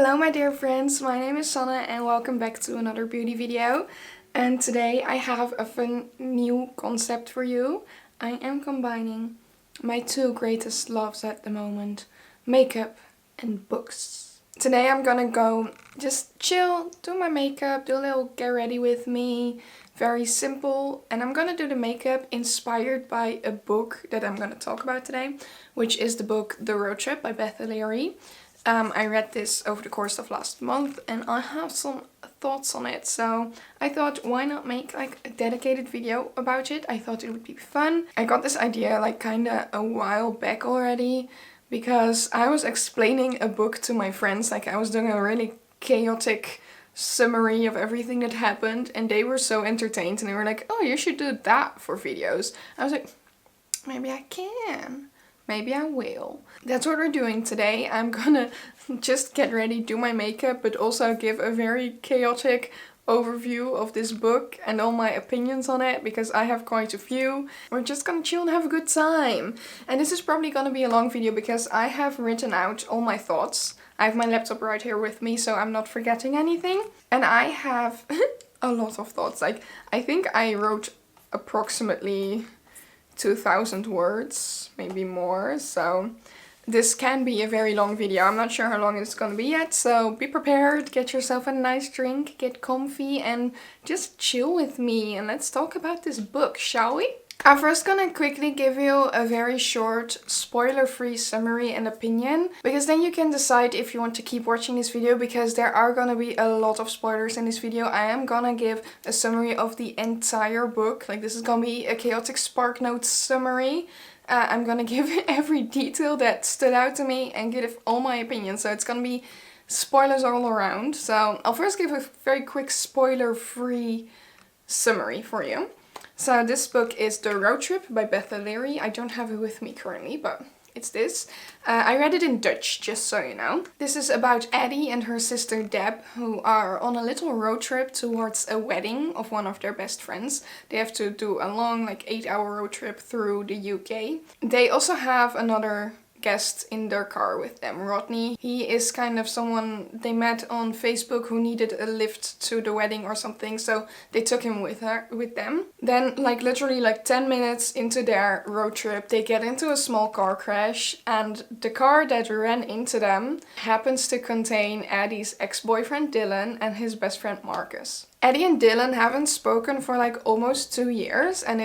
Hello my dear friends, my name is Sanne and welcome back to another beauty video. And today I have a fun new concept for you. I am combining my two greatest loves at the moment, makeup and books. Today I'm gonna go just chill, do my makeup, do a little get ready with me, very simple. And I'm gonna do the makeup inspired by a book that I'm gonna talk about today, which is the book The Roadtrip by Beth O'leary. I read this over the course of last month and I have some thoughts on it, so I thought why not make like a dedicated video about it. I thought it would be fun. I got this idea like kinda a while back already because I was explaining a book to my friends, like I was doing a really chaotic summary of everything that happened and they were so entertained and they were like, oh, you should do that for videos. I was like, maybe I can. Maybe I will. That's what we're doing today. I'm gonna just get ready, do my makeup, but also give a very chaotic overview of this book and all my opinions on it because I have quite a few. We're just gonna chill and have a good time. And this is probably gonna be a long video because I have written out all my thoughts. I have my laptop right here with me so I'm not forgetting anything. And I have a lot of thoughts. Like, I think I wrote approximately 2,000 words, maybe more, so this can be a very long video. I'm not sure how long it's gonna be yet, so be prepared, get yourself a nice drink, get comfy and just chill with me and let's talk about this book, shall we? I'm first gonna quickly give you a very short, spoiler-free summary and opinion, because then you can decide if you want to keep watching this video, because there are gonna be a lot of spoilers in this video. I am gonna give a summary of the entire book, like this is gonna be a chaotic Spark Notes summary. I'm gonna give every detail that stood out to me and give all my opinions, so it's gonna be spoilers all around. So I'll first give a very quick spoiler-free summary for you. So this book is The Roadtrip by Beth O'leary. I don't have it with me currently, but it's this. I read it in Dutch, just so you know. This is about Addie and her sister Deb, who are on a little road trip towards a wedding of one of their best friends. They have to do a long, like 8-hour road trip through the UK. They also have another guest in their car with them, Rodney. He is kind of someone they met on Facebook who needed a lift to the wedding or something, so they took him with them. Then like literally like 10 minutes into their road trip they get into a small car crash and the car that ran into them happens to contain Addie's ex-boyfriend Dylan and his best friend Marcus. Addie and Dylan haven't spoken for like almost 2 years and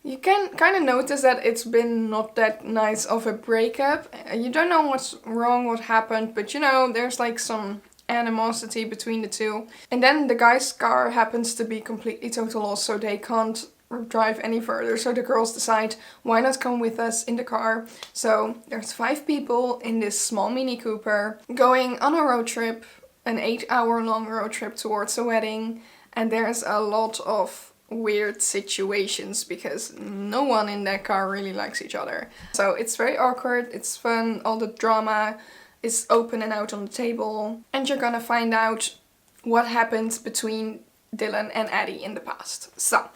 you can kind of notice that it's been not that nice of a breakup. You don't know what's wrong, what happened, but you know, there's like some animosity between the two. And then the guy's car happens to be completely total loss, so they can't drive any further. So the girls decide, why not come with us in the car? So there's 5 people in this small Mini Cooper going on a road trip, an 8-hour long road trip towards a wedding. And there's a lot of weird situations because no one in that car really likes each other. So it's very awkward, it's fun, all the drama is open and out on the table. And you're gonna find out what happened between Dylan and Addie in the past. So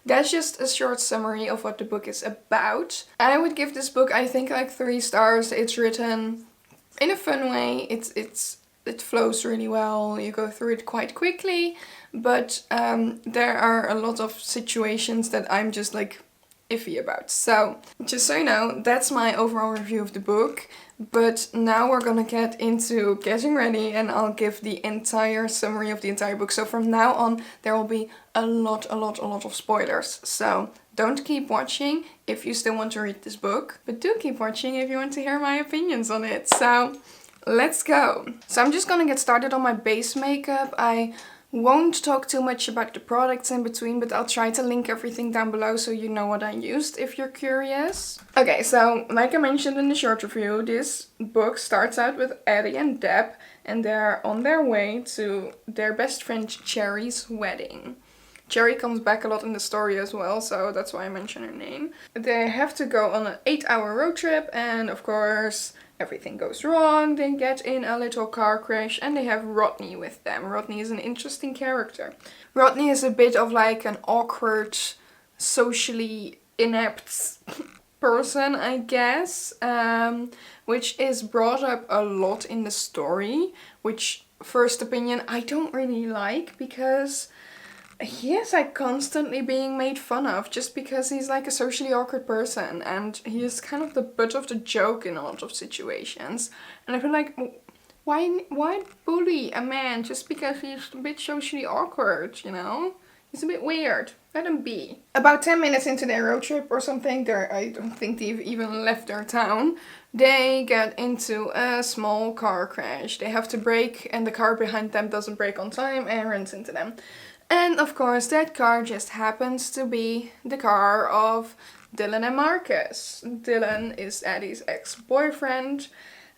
that's just a short summary of what the book is about. I would give this book, I think, like 3 stars. It's written in a fun way, it flows really well, you go through it quite quickly, but there are a lot of situations that I'm just like iffy about. So just so you know, that's my overall review of the book, but now we're gonna get into getting ready and I'll give the entire summary of the entire book. So from now on there will be a lot of spoilers, so don't keep watching if you still want to read this book, but do keep watching if you want to hear my opinions on it. So let's go. So I'm just gonna get started on my base makeup. I won't talk too much about the products in between, but I'll try to link everything down below so you know what I used if you're curious. Okay, so like I mentioned in the short review, this book starts out with Addie and Deb and they're on their way to their best friend Cherry's wedding. Cherry comes back a lot in the story as well, so that's why I mention her name. They have to go on an 8-hour road trip and of course everything goes wrong. They get in a little car crash and they have Rodney with them. Rodney is an interesting character. Rodney is a bit of like an awkward, socially inept person, I guess, which is brought up a lot in the story, which, first opinion, I don't really like, because he is like constantly being made fun of just because he's like a socially awkward person, and he is kind of the butt of the joke in a lot of situations. And I feel like, why bully a man just because he's a bit socially awkward, you know? He's a bit weird. Let him be. About 10 minutes into their road trip or something, I don't think they've even left their town, they get into a small car crash. They have to brake and the car behind them doesn't brake on time and runs into them. And of course that car just happens to be the car of Dylan and Marcus. Dylan is Eddie's ex-boyfriend.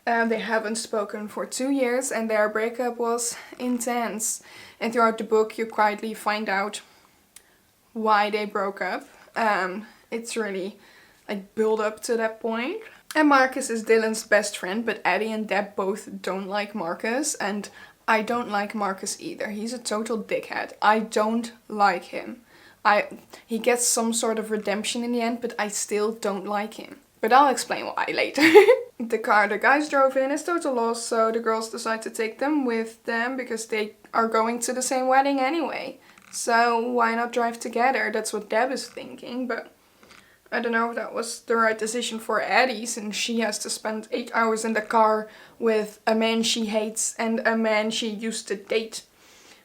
They haven't spoken for 2 years and their breakup was intense. And throughout the book you quietly find out why they broke up. It's really like build up to that point. And Marcus is Dylan's best friend, but Eddie and Deb both don't like Marcus, and I don't like Marcus either. He's a total dickhead. I don't like him. He gets some sort of redemption in the end, but I still don't like him. But I'll explain why later. The car the guys drove in is total loss, so the girls decide to take them with them because they are going to the same wedding anyway. So why not drive together? That's what Deb is thinking, but I don't know if that was the right decision for Addie, since she has to spend 8 hours in the car with a man she hates and a man she used to date.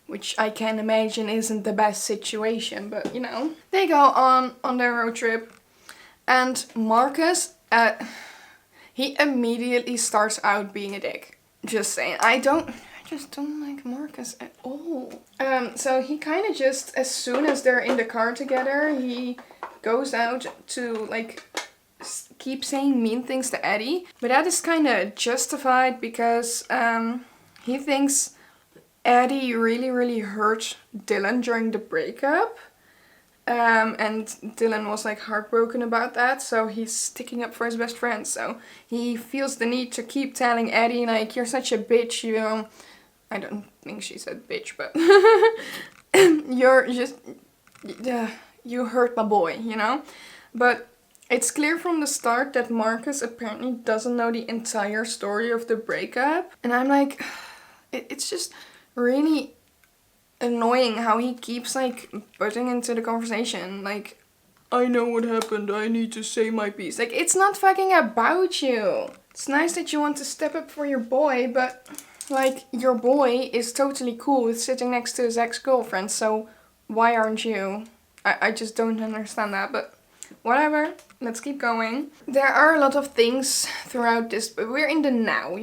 Which I can imagine isn't the best situation, but you know. They go on their road trip, and Marcus, he immediately starts out being a dick. Just saying. I just don't like Marcus at all. So he kind of just, as soon as they're in the car together, he goes out to like keep saying mean things to Eddie. But that is kind of justified because he thinks Eddie really hurt Dylan during the breakup. And Dylan was like heartbroken about that, so he's sticking up for his best friend. So he feels the need to keep telling Eddie like, you're such a bitch, you know. I don't think she said bitch, but you're just, you hurt my boy, you know? But it's clear from the start that Marcus apparently doesn't know the entire story of the breakup. And I'm like, it's just really annoying how he keeps like butting into the conversation. Like, I know what happened, I need to say my piece. Like, it's not fucking about you. It's nice that you want to step up for your boy, but like, your boy is totally cool with sitting next to his ex-girlfriend, so why aren't you? I just don't understand that, but whatever. Let's keep going. There are a lot of things throughout this, but we're in the now.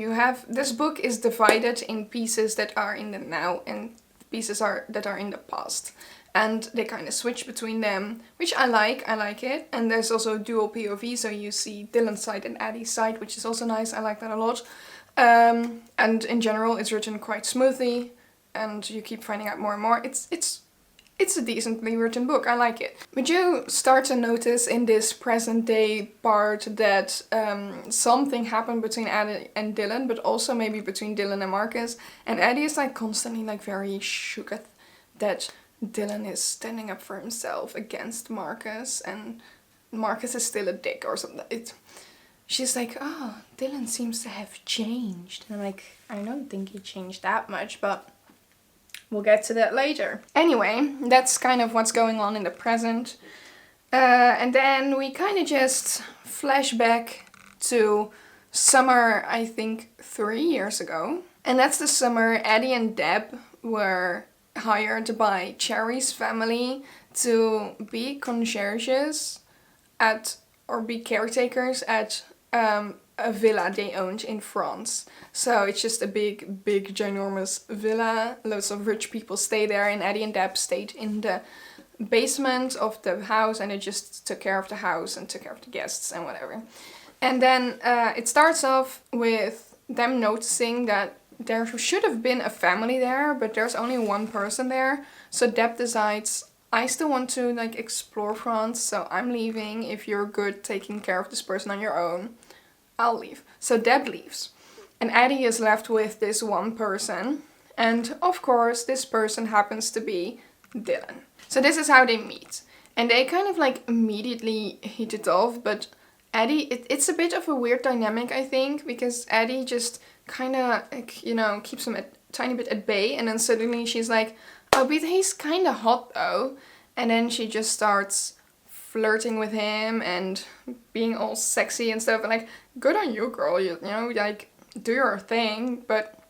This book is divided in pieces that are in the now and pieces that are in the past. And they kind of switch between them, which I like it. And there's also dual POV, so you see Dylan's side and Addie's side, which is also nice. I like that a lot. And in general, it's written quite smoothly, and you keep finding out more and more. It's a decently written book. I like it. But you start to notice in this present day part that something happened between Addie and Dylan, but also maybe between Dylan and Marcus. And Addie is like constantly like very shook at that Dylan is standing up for himself against Marcus, and Marcus is still a dick or something. She's like, oh, Dylan seems to have changed. And I'm like, I don't think he changed that much, but we'll get to that later. Anyway, that's kind of what's going on in the present. And then we kind of just flash back to summer, I think 3 years ago. And that's the summer Eddie and Deb were hired by Cherry's family to be concierges or be caretakers at a villa they owned in France. So it's just a big ginormous villa. Lots of rich people stay there, and Eddie and Deb stayed in the basement of the house, and they just took care of the house and took care of the guests and whatever. And then it starts off with them noticing that there should have been a family there, but there's only one person there. So Deb decides, I still want to like explore France, so I'm leaving. If you're good taking care of this person on your own, I'll leave. So Deb leaves. And Eddie is left with this one person. And of course, this person happens to be Dylan. So this is how they meet. And they kind of like immediately hit it off, but Eddie, it's a bit of a weird dynamic, I think, because Eddie just kind of, like, you know, keeps him a tiny bit at bay, and then suddenly she's like, oh, but he's kind of hot though. And then she just starts flirting with him and being all sexy and stuff, and like, good on you, girl, you know, like, do your thing. But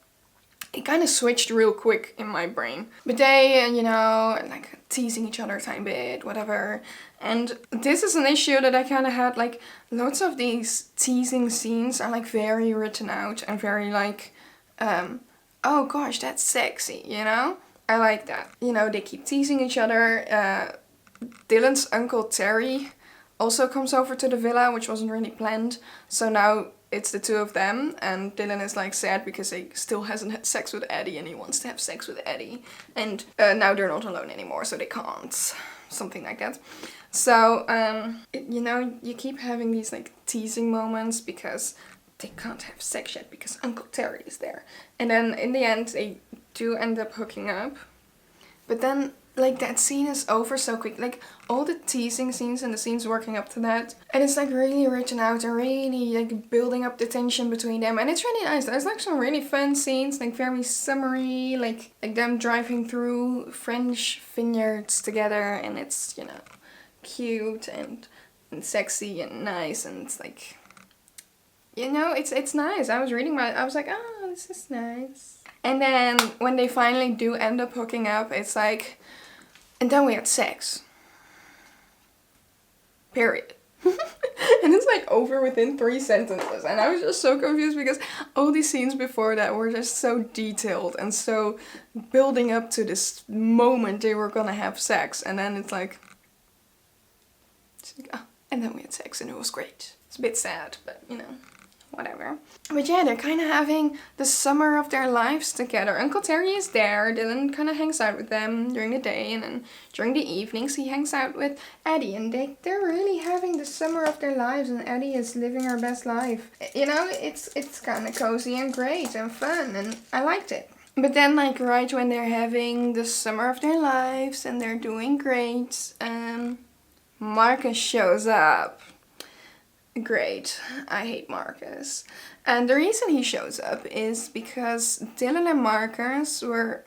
it kind of switched real quick in my brain. But they, you know, like teasing each other a tiny bit, whatever. And this is an issue that I kind of had, like, lots of these teasing scenes are like very written out and very like, oh gosh, that's sexy, you know? I like that. You know, they keep teasing each other. Dylan's uncle Terry also comes over to the villa, which wasn't really planned. So now it's the two of them, and Dylan is like sad because he still hasn't had sex with Eddie and he wants to have sex with Eddie. And now they're not alone anymore, so they can't. Something like that. So, you know, you keep having these like teasing moments because they can't have sex yet because Uncle Terry is there. And then in the end they do end up hooking up. But then, like, that scene is over so quick. Like, all the teasing scenes and the scenes working up to that. And it's like really written out and really like building up the tension between them. And it's really nice. There's like some really fun scenes, like very summery, like them driving through French vineyards together. And it's, you know, cute and sexy and nice. And it's like, you know, it's nice. I was like, oh, this is nice. And then when they finally do end up hooking up, it's like, and then we had sex. Period. And it's like over within 3 sentences. And I was just so confused because all these scenes before that were just so detailed and so building up to this moment they were gonna have sex. And then it's like, oh, and then we had sex and it was great. It's a bit sad, but you know, whatever. But yeah, they're kind of having the summer of their lives together. Uncle Terry is there. Dylan kind of hangs out with them during the day, and then during the evenings he hangs out with Eddie, and they're really having the summer of their lives, and Eddie is living her best life. You know, it's kind of cozy and great and fun, and I liked it. But then, like, right when they're having the summer of their lives and they're doing great, Marcus shows up. Great. I hate Marcus. And the reason he shows up is because Dylan and Marcus were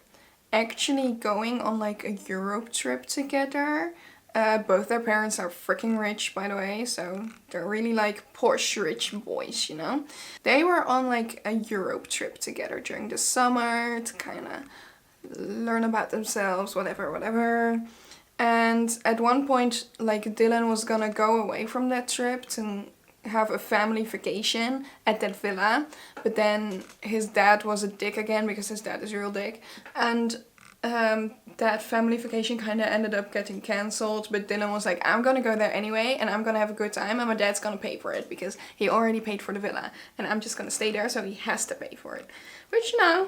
actually going on like a Europe trip together. Both their parents are freaking rich, by the way, so they're really like posh rich boys, you know. They were on like a Europe trip together during the summer to kind of learn about themselves, whatever. And at one point, like, Dylan was gonna go away from that trip to have a family vacation at that villa, but then his dad was a dick again because his dad is a real dick, and that family vacation kind of ended up getting cancelled. But Dylan was like, I'm gonna go there anyway and I'm gonna have a good time, and my dad's gonna pay for it because he already paid for the villa and I'm just gonna stay there, so he has to pay for it, which, you know,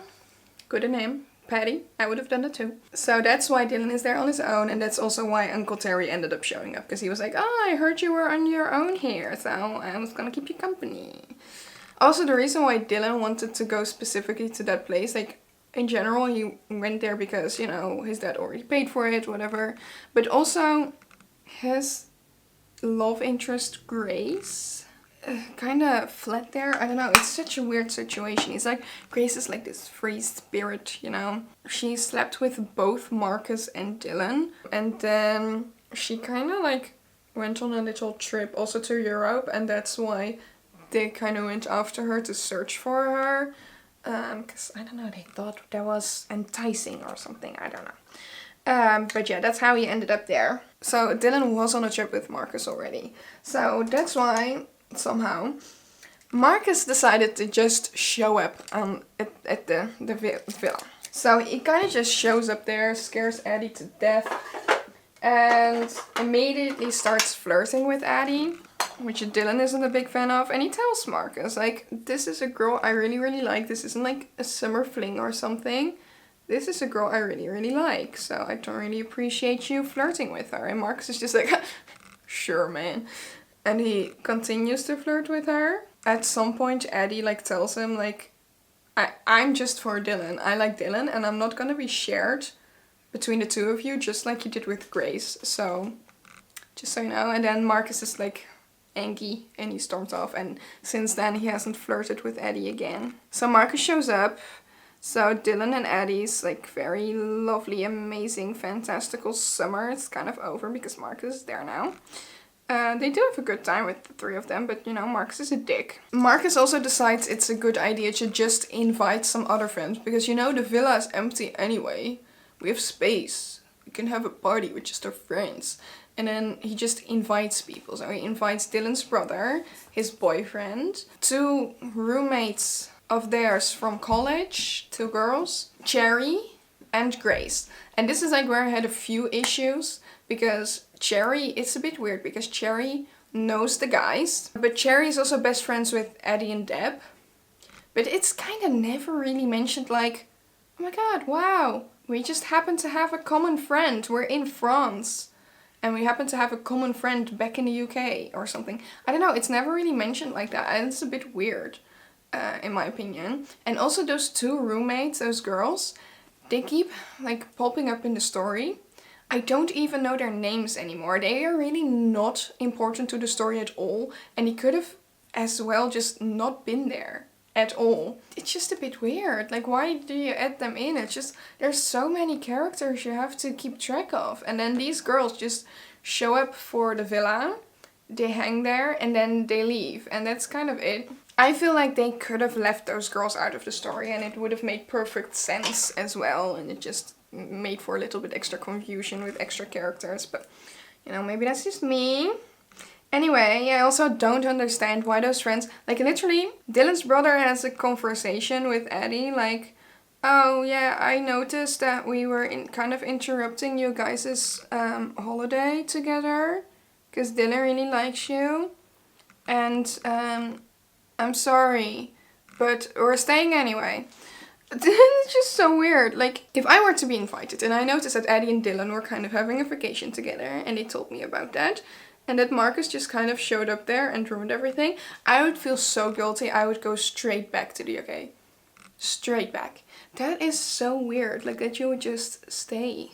good on him. Patty, I would have done it too. So that's why Dylan is there on his own, and that's also why Uncle Terry ended up showing up, because he was like, oh, I heard you were on your own here, so I was gonna keep you company. Also, the reason why Dylan wanted to go specifically to that place, like, in general, he went there because, you know, his dad already paid for it, whatever, but also his love interest, Grace, kind of fled there. I don't know, it's such a weird situation. It's like, Grace is like this free spirit, you know. She slept with both Marcus and Dylan, and then she kind of like went on a little trip also to Europe, and that's why they kind of went after her to search for her, because, I don't know, they thought that was enticing or something, I don't know. But yeah, that's how he ended up there. So Dylan was on a trip with Marcus already, so that's why somehow Marcus decided to just show up at the villa. So he kind of just shows up there, scares Eddie to death, and immediately starts flirting with Eddie, which Dylan isn't a big fan of. And he tells Marcus, like, this is a girl I really like. This isn't like a summer fling or something. This is a girl I really like, so I don't really appreciate you flirting with her. And Marcus is just like, sure, man. And he continues to flirt with her. At some point, Eddie like tells him, like, I'm just for Dylan. I like Dylan, and I'm not gonna be shared between the two of you, just like you did with Grace. So, just so you know. And then Marcus is like, Angie, and he stormed off, and since then he hasn't flirted with Eddie again. So Marcus shows up. So Dylan and Eddie's like very lovely, amazing, fantastical summer is kind of over because Marcus is there now. They do have a good time with the three of them, but you know, Marcus is a dick. Marcus also decides it's a good idea to just invite some other friends because you know, the villa is empty anyway. We have space. We can have a party with just our friends. And then he just invites people. So he invites Dylan's brother, his boyfriend, 2 roommates of theirs from college, 2 girls, Cherry and Grace. And this is like where I had a few issues because Cherry, it's a bit weird because Cherry knows the guys, but Cherry is also best friends with Eddie and Deb. But it's kind of never really mentioned like, oh my god, wow, we just happen to have a common friend. We're in France. And we happen to have a common friend back in the UK or something. I don't know, it's never really mentioned like that. And it's a bit weird, in my opinion. And also those 2 roommates, those girls, they keep like popping up in the story. I don't even know their names anymore. They are really not important to the story at all. And he could have as well just not been there at all. It's just a bit weird. Like, why do you add them in? It's just, there's so many characters you have to keep track of. And then these girls just show up for the villa, they hang there, and then they leave. And that's kind of it. I feel like they could have left those girls out of the story and it would have made perfect sense as well. And it just made for a little bit extra confusion with extra characters. But, you know, maybe that's just me. Anyway, I also don't understand why those friends, like literally, Dylan's brother has a conversation with Eddie, like, oh yeah, I noticed that we were kind of interrupting you guys' holiday together, because Dylan really likes you, and I'm sorry, but we're staying anyway. It's just so weird. Like, if I were to be invited, and I noticed that Eddie and Dylan were kind of having a vacation together, and they told me about that, and that Marcus just kind of showed up there and ruined everything, I would feel so guilty. I would go straight back to the UK. Straight back. That is so weird. Like, that you would just stay.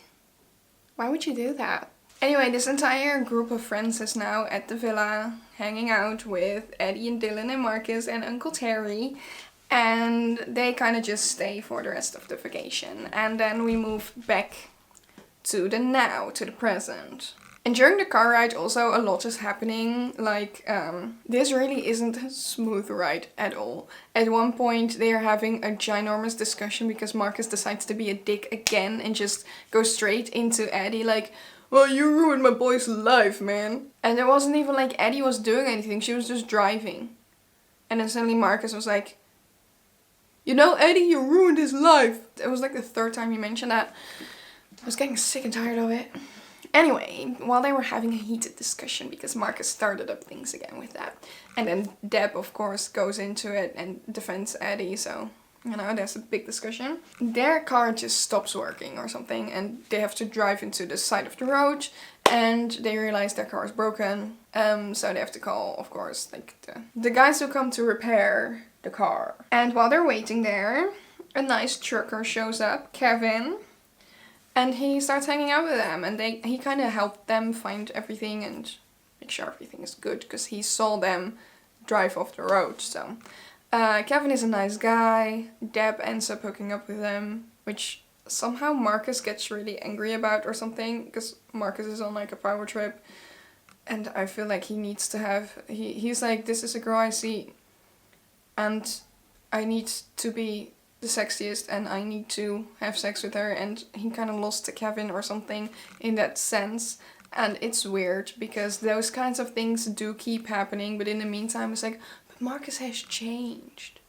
Why would you do that? Anyway, this entire group of friends is now at the villa, hanging out with Eddie and Dylan and Marcus and Uncle Terry. And they kind of just stay for the rest of the vacation. And then we move back to the now, to the present. And during the car ride also a lot is happening, like this really isn't a smooth ride at all. At one point they are having a ginormous discussion because Marcus decides to be a dick again and just go straight into Eddie like, well, you ruined my boy's life, man. And it wasn't even like Eddie was doing anything, she was just driving. And then suddenly Marcus was like, you know, Eddie, you ruined his life. It was like the 3rd time he mentioned that. I was getting sick and tired of it. Anyway, while they were having a heated discussion, because Marcus started up things again with that. And then Deb, of course, goes into it and defends Eddie, so, you know, there's a big discussion. Their car just stops working or something, and they have to drive into the side of the road, and they realize their car is broken. So they have to call, of course, like the guys who come to repair the car. And while they're waiting there, a nice trucker shows up, Kevin. And he starts hanging out with them, and he kind of helped them find everything and make sure everything is good, because he saw them drive off the road. So Kevin is a nice guy. Deb ends up hooking up with him, which somehow Marcus gets really angry about or something, because Marcus is on like a power trip, and I feel like he needs to have, he's like, this is a girl I see, and I need to be the sexiest and I need to have sex with her, and he kind of lost to Kevin or something in that sense. And it's weird because those kinds of things do keep happening, but in the meantime it's like, but Marcus has changed.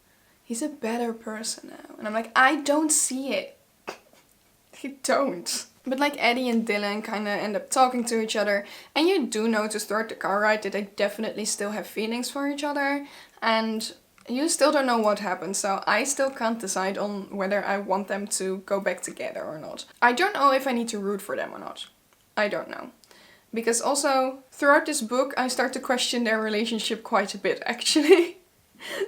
He's a better person now. And I'm like, I don't see it. I don't. But like Eddie and Dylan kind of end up talking to each other, and you do notice throughout the car ride that they definitely still have feelings for each other, and you still don't know what happened, so I still can't decide on whether I want them to go back together or not. I don't know if I need to root for them or not. I don't know. Because also, throughout this book, I start to question their relationship quite a bit, actually.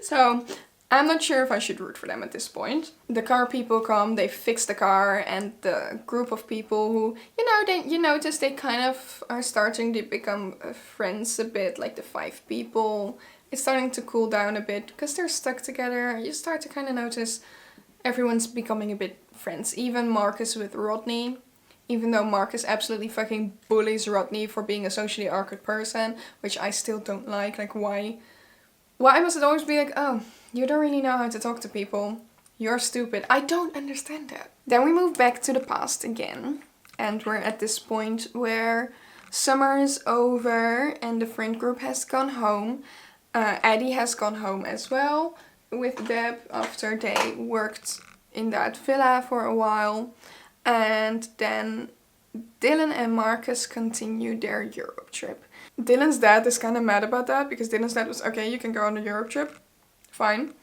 So, I'm not sure if I should root for them at this point. The car people come, they fix the car, and the group of people who, you know, you notice they kind of are starting to become friends a bit, like the 5 people. It's starting to cool down a bit because they're stuck together. You start to kind of notice everyone's becoming a bit friends. Even Marcus with Rodney. Even though Marcus absolutely fucking bullies Rodney for being a socially awkward person, which I still don't like. Like, why must it always be like, oh, you don't really know how to talk to people. You're stupid. I don't understand that. Then we move back to the past again. And we're at this point where summer is over and the friend group has gone home. Eddie has gone home as well with Deb after they worked in that villa for a while. And then Dylan and Marcus continue their Europe trip. Dylan's dad is kind of mad about that because Dylan's dad was, okay, you can go on the Europe trip, fine,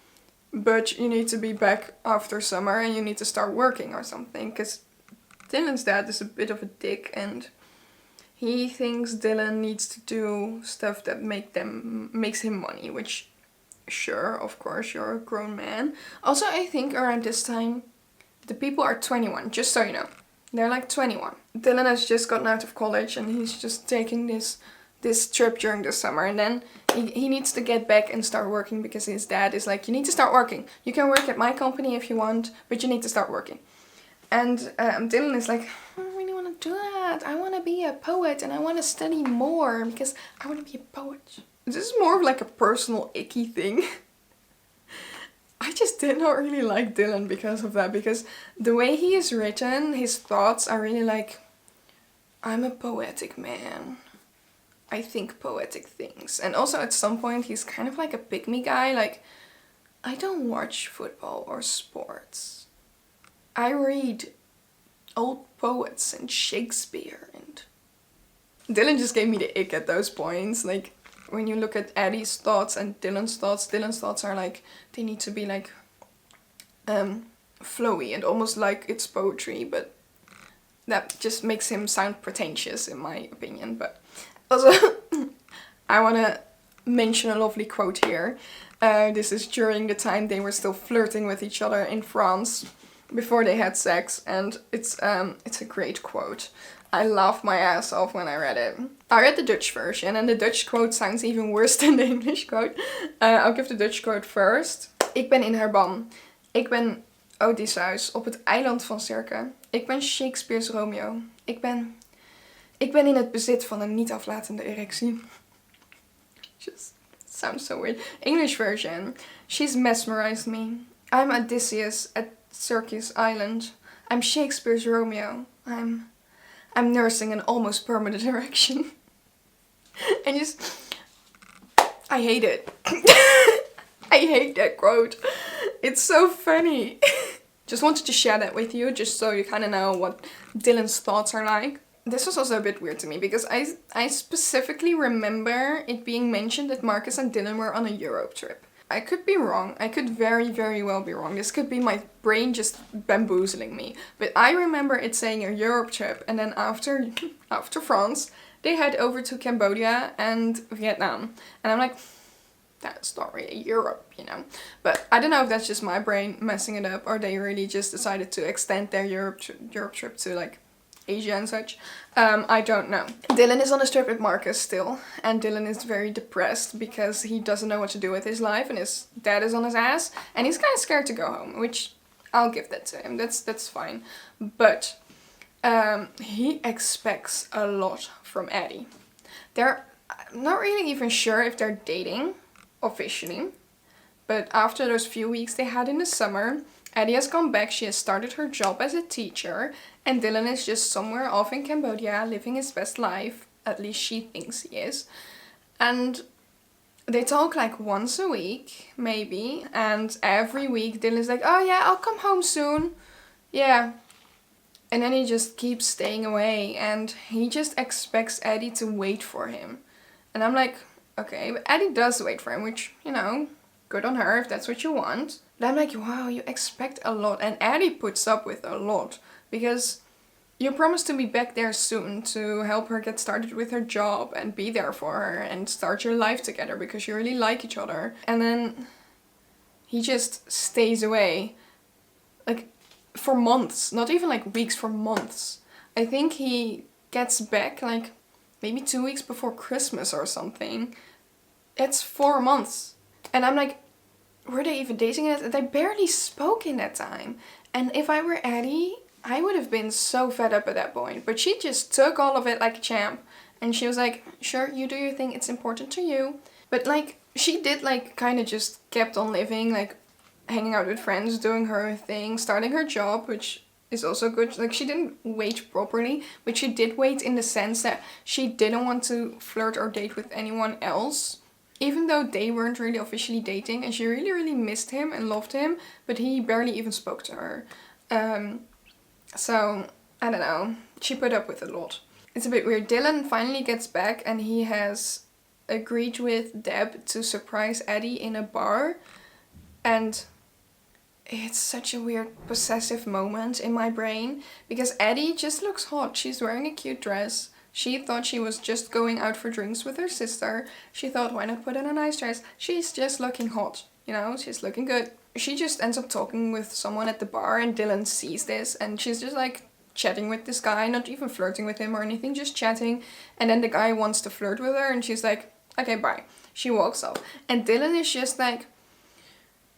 but you need to be back after summer and you need to start working or something, because Dylan's dad is a bit of a dick and he thinks Dylan needs to do stuff that makes him money, which, sure, of course, you're a grown man. Also, I think around this time, the people are 21, just so you know. They're like 21. Dylan has just gotten out of college and he's just taking this trip during the summer, and then he needs to get back and start working because his dad is like, you need to start working. You can work at my company if you want, but you need to start working. And Dylan is like, I don't really want to do that. I want to be a poet and I want to study more because I want to be a poet. This is more of like a personal icky thing. I just did not really like Dylan because of that, because the way he is written, his thoughts are really like, I'm a poetic man. I think poetic things. And also at some point he's kind of like a pick-me guy, like, I don't watch football or sports. I read old poets and Shakespeare, and Dylan just gave me the ick at those points. Like, when you look at Eddie's thoughts and Dylan's thoughts are like, they need to be like flowy and almost like it's poetry, but that just makes him sound pretentious in my opinion. But also, I want to mention a lovely quote here. This is during the time they were still flirting with each other in France before they had sex, and it's a great quote. I laughed my ass off when I read it. I read the Dutch version and the Dutch quote sounds even worse than the English quote. I'll give the Dutch quote first. Ik ben in haar ban. Ik ben Odysseus op het eiland van Circe. Ik ben Shakespeare's Romeo. Ik ben in het bezit van een niet aflatende erectie. Just sounds so weird. English version. She's mesmerized me. I'm Odysseus at Circe's island. I'm Shakespeare's Romeo. I'm nursing an almost permanent erection. And just, I hate it. I hate that quote. It's so funny. Just wanted to share that with you, just so you kind of know what Dylan's thoughts are like. This was also a bit weird to me, because I specifically remember it being mentioned that Marcus and Dylan were on a Europe trip. I could be wrong. I could very, very well be wrong. This could be my brain just bamboozling me. But I remember it saying a Europe trip, and then after France, they head over to Cambodia and Vietnam. And I'm like, that's not really Europe, you know. But I don't know if that's just my brain messing it up, or they really just decided to extend their Europe trip to like Asia and such. I don't know. Dylan is on a trip with Marcus still, and Dylan is very depressed because he doesn't know what to do with his life and his dad is on his ass, and he's kind of scared to go home, which I'll give that to him. That's fine. But he expects a lot from Eddie. I'm not really even sure if they're dating officially, but after those few weeks they had in the summer, Eddie has gone back, she has started her job as a teacher, and Dylan is just somewhere off in Cambodia living his best life. At least she thinks he is. And they talk like once a week, maybe, and every week Dylan's like, oh yeah, I'll come home soon. Yeah. And then he just keeps staying away, and he just expects Eddie to wait for him. And I'm like, okay, but Eddie does wait for him, which, you know, good on her if that's what you want. But I'm like, wow, you expect a lot. And Eddie puts up with a lot, because you promised to be back there soon to help her get started with her job and be there for her and start your life together because you really like each other. And then he just stays away. Like, for months. Not even like weeks, for months. I think he gets back like maybe 2 weeks before Christmas or something. It's 4 months. And I'm like, were they even dating it? They barely spoke in that time. And if I were Eddie, I would have been so fed up at that point. But she just took all of it like a champ. And she was like, sure, you do your thing. It's important to you. But like, she did like kind of just kept on living, like hanging out with friends, doing her thing, starting her job, which is also good. Like, she didn't wait properly, but she did wait in the sense that she didn't want to flirt or date with anyone else. Even though they weren't really officially dating, and she really, really missed him and loved him, but he barely even spoke to her. So, I don't know. She put up with a lot. It's a bit weird. Dylan finally gets back and he has agreed with Deb to surprise Eddie in a bar. And it's such a weird possessive moment in my brain, because Eddie just looks hot. She's wearing a cute dress. She thought she was just going out for drinks with her sister. She thought, why not put on a nice dress? She's just looking hot, you know, she's looking good. She just ends up talking with someone at the bar, and Dylan sees this and she's just like chatting with this guy, not even flirting with him or anything, just chatting. And then the guy wants to flirt with her and she's like, okay, bye. She walks off. And Dylan is just like,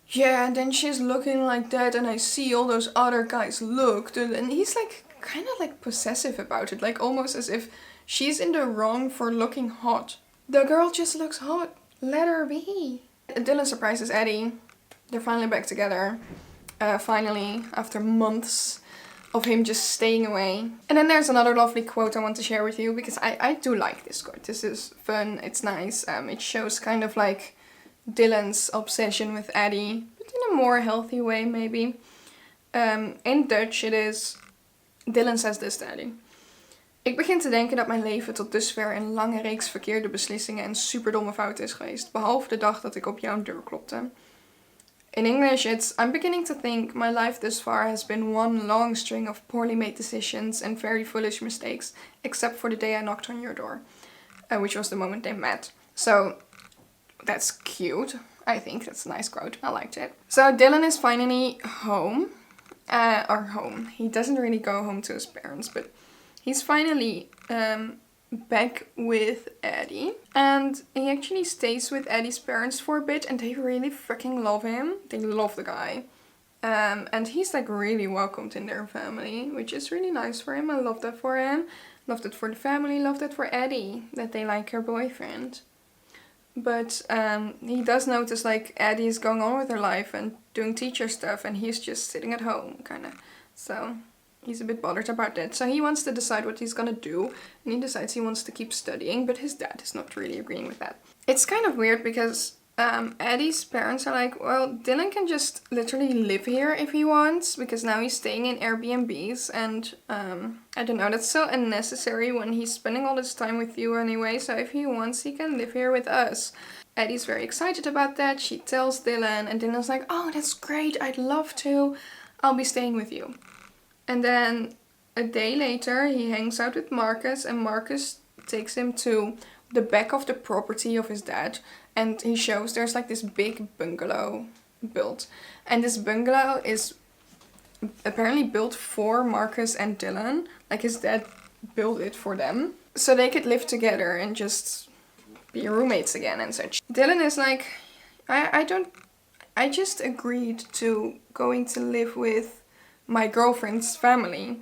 yeah, and then she's looking like that and I see all those other guys look. And he's like kind of like possessive about it, like almost as if she's in the wrong for looking hot. The girl just looks hot. Let her be. Dylan surprises Eddie. They're finally back together. Finally, after months of him just staying away. And then there's another lovely quote I want to share with you, because I do like this quote. This is fun, it's nice. It shows kind of like Dylan's obsession with Eddie, but in a more healthy way maybe. In Dutch it is, Dylan says this to Eddie. Ik begin te denken dat mijn leven tot dusver een lange reeks verkeerde beslissingen en superdomme fouten is geweest, behalve de dag dat ik op jouw deur klopte. In English it's, I'm beginning to think my life thus far has been one long string of poorly made decisions and very foolish mistakes, except for the day I knocked on your door, which was the moment they met. So that's cute. I think that's a nice quote. I liked it. So Dylan is finally home. He doesn't really go home to his parents, but he's finally back with Eddie. And he actually stays with Eddie's parents for a bit, and they really freaking love him. They love the guy. And he's like really welcomed in their family, which is really nice for him. I love that for him. Love that for the family. Love that for Eddie, that they like her boyfriend. But he does notice like Eddie is going on with her life and doing teacher stuff, and he's just sitting at home, kind of. So he's a bit bothered about that. So he wants to decide what he's gonna do, and he decides he wants to keep studying, but his dad is not really agreeing with that. It's kind of weird because Eddie's parents are like, well, Dylan can just literally live here if he wants, because now he's staying in Airbnbs, and I don't know, that's so unnecessary when he's spending all this time with you anyway, so if he wants, he can live here with us. Eddie's very excited about that. She tells Dylan, and Dylan's like, oh, that's great, I'd love to. I'll be staying with you. And then a day later, he hangs out with Marcus, and Marcus takes him to the back of the property of his dad, and he shows there's like this big bungalow built. And this bungalow is apparently built for Marcus and Dylan. Like, his dad built it for them, so they could live together and just be roommates again and such. Dylan is like, I just agreed to going to live with my girlfriend's family.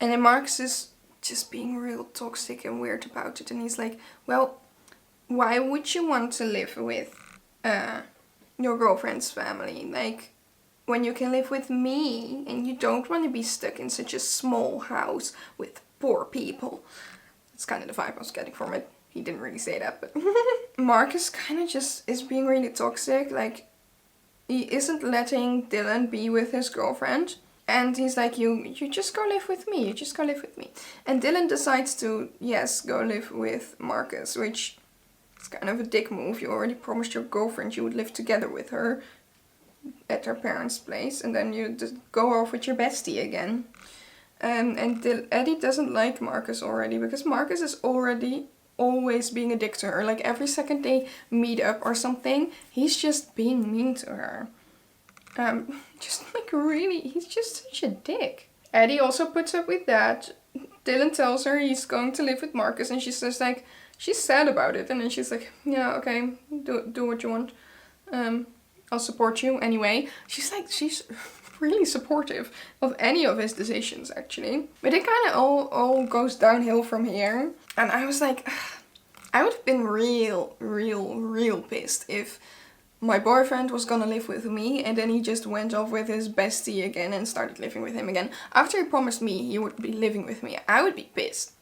And then Marcus is just being real toxic and weird about it. And he's like, well, why would you want to live with your girlfriend's family? Like, when you can live with me and you don't want to be stuck in such a small house with poor people. That's kind of the vibe I was getting from it. He didn't really say that, but Marcus kind of just is being really toxic. Like, he isn't letting Dylan be with his girlfriend. And he's like, you just go live with me. You just go live with me. And Dylan decides to, yes, go live with Marcus, which is kind of a dick move. You already promised your girlfriend you would live together with her at her parents' place. And then you just go off with your bestie again. And Eddie doesn't like Marcus already, because Marcus is already always being a dick to her. Like, every second they meet up or something, he's just being mean to her. Just like really, he's just such a dick. Eddie also puts up with that. Dylan tells her he's going to live with Marcus, and she says like, she's sad about it, and then she's like, yeah, okay, do what you want. I'll support you anyway. She's really supportive of any of his decisions, actually. But it kind of all goes downhill from here. And I was like, I would have been real pissed if my boyfriend was gonna live with me and then he just went off with his bestie again and started living with him again. After he promised me he would be living with me, I would be pissed.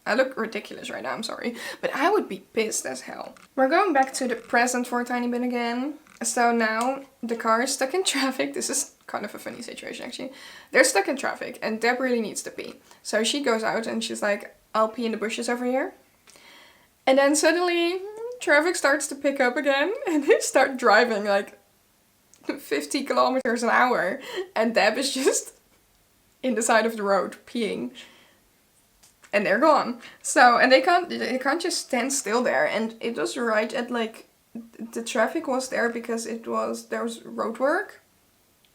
I look ridiculous right now, I'm sorry. But I would be pissed as hell. We're going back to the present for a tiny bit again. So now the car is stuck in traffic. This is kind of a funny situation actually. They're stuck in traffic and Deb really needs to pee. So she goes out and she's like, I'll pee in the bushes over here. And then suddenly traffic starts to pick up again and they start driving like 50 kilometers an hour. And Deb is just in the side of the road peeing. And they're gone. So, and they can't just stand still there. And it was right at like, the traffic was there because there was road work.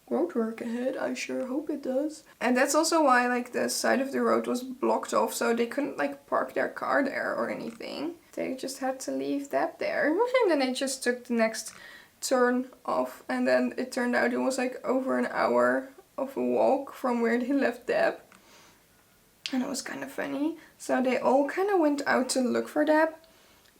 Road work ahead, I sure hope it does. And that's also why like the side of the road was blocked off, so they couldn't like park their car there or anything. They just had to leave that there. And then they just took the next turn off. And then it turned out it was like over an hour of a walk from where they left Deb. And it was kind of funny. So they all kind of went out to look for Deb.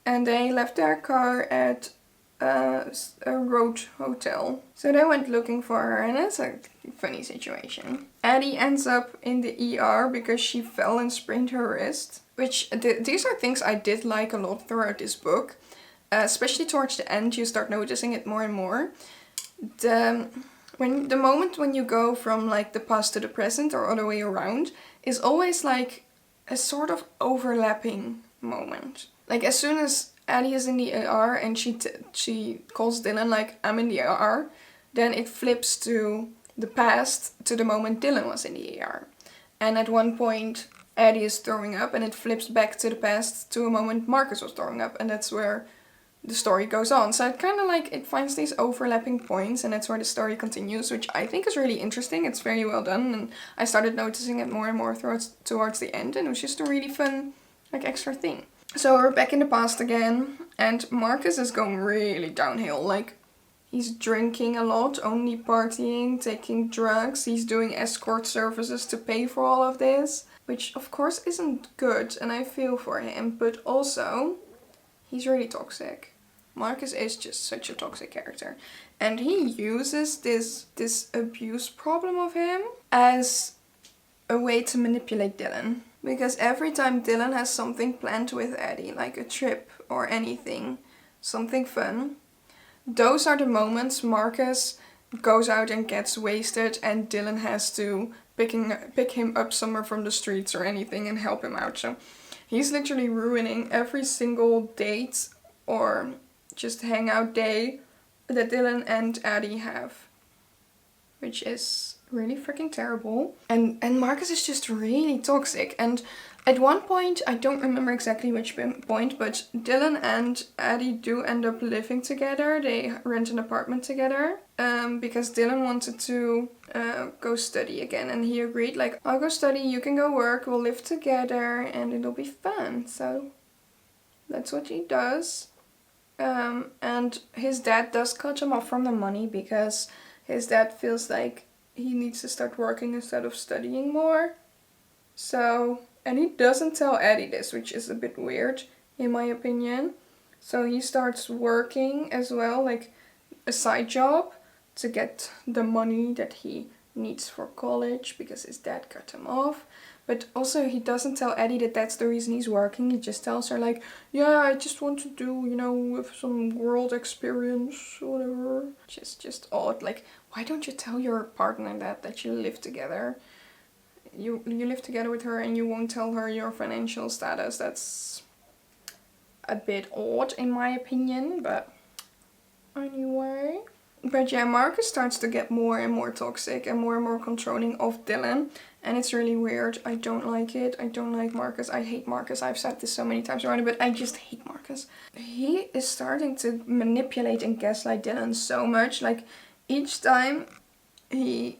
And they left their car at a road hotel. So they went looking for her, and it's a funny situation. Addie ends up in the ER because she fell and sprained her wrist. Which, these are things I did like a lot throughout this book. Especially towards the end, you start noticing it more and more. The moment when you go from like the past to the present or other way around is always like a sort of overlapping moment. Like as soon as Addie is in the ER and she calls Dylan like, I'm in the ER, then it flips to the past to the moment Dylan was in the ER. And at one point Addie is throwing up and it flips back to the past to a moment Marcus was throwing up, and that's where the story goes on. So it kind of like, it finds these overlapping points and that's where the story continues, which I think is really interesting. It's very well done and I started noticing it more and more towards the end, and it was just a really fun like extra thing. So we're back in the past again and Marcus is going really downhill. Like he's drinking a lot, only partying, taking drugs, he's doing escort services to pay for all of this, which of course isn't good and I feel for him, but also he's really toxic. Marcus is just such a toxic character. And he uses this abuse problem of him as a way to manipulate Dylan. Because every time Dylan has something planned with Addie, like a trip or anything, something fun, those are the moments Marcus goes out and gets wasted and Dylan has to pick him up somewhere from the streets or anything and help him out. So he's literally ruining every single date or just hangout day that Dylan and Addie have. Which is really freaking terrible. And Marcus is just really toxic. And at one point, I don't remember exactly which point, but Dylan and Addie do end up living together. They rent an apartment together. Because Dylan wanted to go study again. And he agreed, like, I'll go study, you can go work, we'll live together, and it'll be fun. So that's what he does. And his dad does cut him off from the money because his dad feels like he needs to start working instead of studying more. So, and he doesn't tell Addie this, which is a bit weird in my opinion. So he starts working as well, like a side job, to get the money that he needs for college because his dad cut him off. But also he doesn't tell Addie that that's the reason he's working. He just tells her like, yeah, I just want to do, you know, with some world experience or whatever. Just odd. Like, why don't you tell your partner that you live together? You live together with her and you won't tell her your financial status. That's a bit odd in my opinion, but anyway. But yeah, Marcus starts to get more and more toxic and more controlling of Dylan. And it's really weird. I don't like it. I don't like Marcus. I hate Marcus. I've said this so many times already, but I just hate Marcus. He is starting to manipulate and gaslight Dylan so much. Like, each time he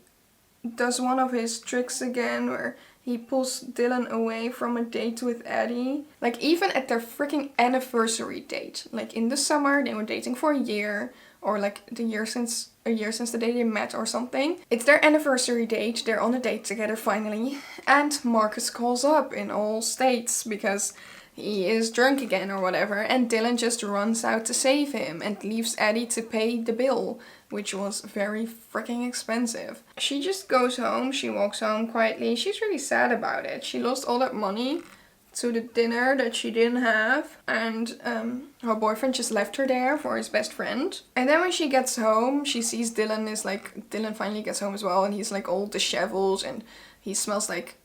does one of his tricks again where he pulls Dylan away from a date with Eddie. Like, even at their freaking anniversary date. Like, in the summer, they were dating for a year. Or like a year since the day they met or something. It's their anniversary date. They're on a date together finally. And Marcus calls up in all states because he is drunk again or whatever. And Dylan just runs out to save him and leaves Eddie to pay the bill, which was very freaking expensive. She just goes home. She walks home quietly. She's really sad about it. She lost all that money to the dinner that she didn't have, and her boyfriend just left her there for his best friend. And then when she gets home, she sees Dylan finally gets home as well, and he's like all disheveled and he smells like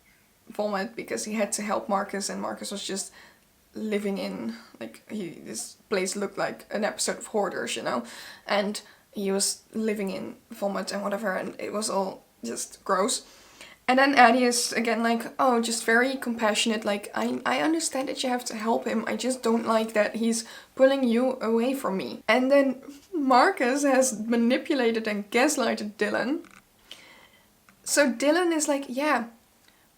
vomit because he had to help Marcus, and Marcus was just living in, like, this place looked like an episode of Hoarders, you know, and he was living in vomit and whatever, and it was all just gross. And then Eddie is again like, oh, just very compassionate, like, I understand that you have to help him, I just don't like that he's pulling you away from me. And then Marcus has manipulated and gaslighted Dylan. So Dylan is like, yeah,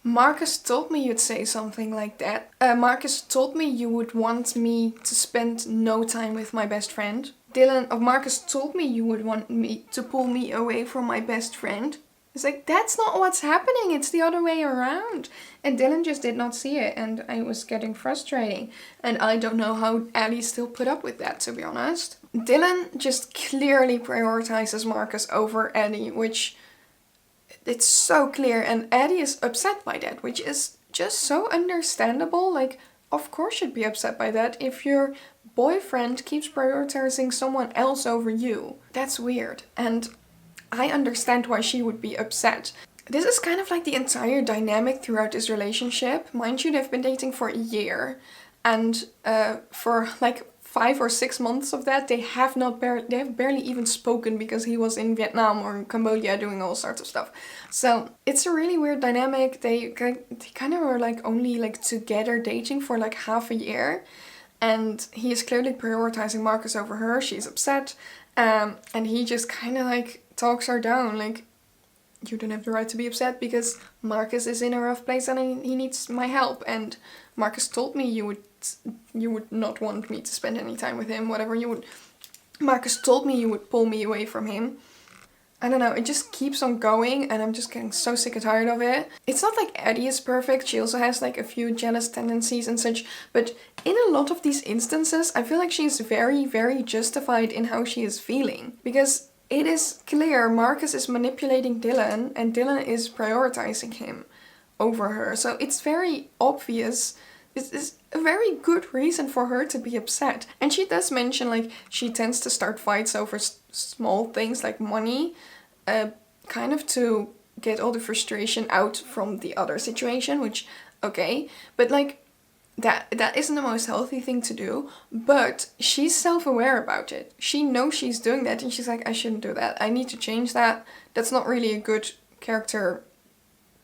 Marcus told me you'd say something like that. Marcus told me you would want me to spend no time with my best friend. Marcus told me you would want me to pull me away from my best friend. It's like, that's not what's happening, it's the other way around. And Dylan just did not see it, and I was getting frustrating. And I don't know how Eddie still put up with that, to be honest. Dylan just clearly prioritizes Marcus over Eddie, which it's so clear. And Eddie is upset by that, which is just so understandable. Like, of course you'd be upset by that if your boyfriend keeps prioritizing someone else over you. That's weird. And I understand why she would be upset. This is kind of like the entire dynamic throughout this relationship. Mind you, they've been dating for a year, and for like 5 or 6 months of that, they have barely even spoken because he was in Vietnam or in Cambodia doing all sorts of stuff. So it's a really weird dynamic. They kind of were like only like together dating for like half a year, and he is clearly prioritizing Marcus over her. She's upset, and he just kind of like talks her down, like, you don't have the right to be upset because Marcus is in a rough place and he needs my help, and Marcus told me you would not want me to spend any time with him, whatever you would. Marcus told me you would pull me away from him. I don't know, it just keeps on going and I'm just getting so sick and tired of it. It's not like Eddie is perfect, she also has like a few jealous tendencies and such, but in a lot of these instances, I feel like she's very, very justified in how she is feeling. Because it is clear Marcus is manipulating Dylan and Dylan is prioritizing him over her. So it's very obvious. This is a very good reason for her to be upset. And she does mention like she tends to start fights over small things like money, kind of to get all the frustration out from the other situation, which, okay. But like, that isn't the most healthy thing to do, but she's self-aware about it. She knows she's doing that and she's like, I shouldn't do that. I need to change that. That's not really a good character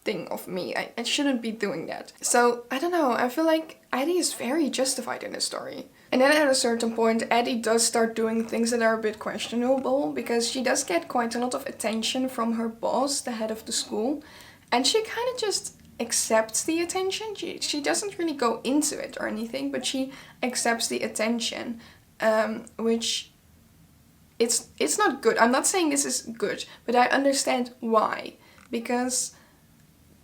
thing of me. I shouldn't be doing that. So, I don't know. I feel like Eddie is very justified in this story. And then at a certain point, Eddie does start doing things that are a bit questionable because she does get quite a lot of attention from her boss, the head of the school. And she kind of just accepts the attention. She doesn't really go into it or anything, but she accepts the attention, which it's not good. I'm not saying this is good, but I understand why. Because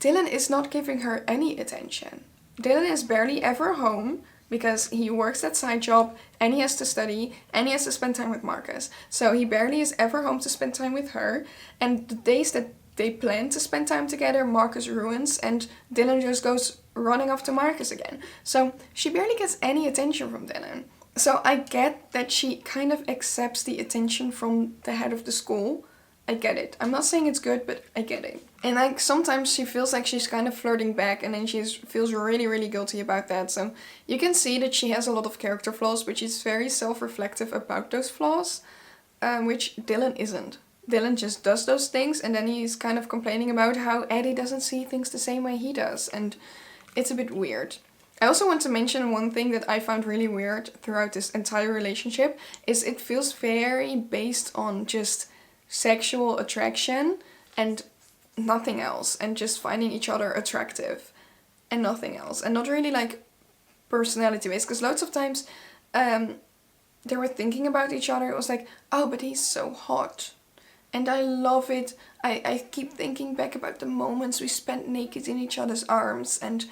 Dylan is not giving her any attention. Dylan is barely ever home because he works that side job and he has to study and he has to spend time with Marcus. So he barely is ever home to spend time with her, and the days that they plan to spend time together, Marcus ruins, and Dylan just goes running off to Marcus again. So she barely gets any attention from Dylan. So I get that she kind of accepts the attention from the head of the school. I get it. I'm not saying it's good, but I get it. And like sometimes she feels like she's kind of flirting back, and then she feels really, really guilty about that. So you can see that she has a lot of character flaws, but she's very self-reflective about those flaws, which Dylan isn't. Dylan just does those things, and then he's kind of complaining about how Eddie doesn't see things the same way he does, and it's a bit weird. I also want to mention one thing that I found really weird throughout this entire relationship, is it feels very based on just sexual attraction and nothing else, and just finding each other attractive and nothing else, and not really like personality based, because loads of times they were thinking about each other. It was like, oh, but he's so hot. And I love it. I keep thinking back about the moments we spent naked in each other's arms, and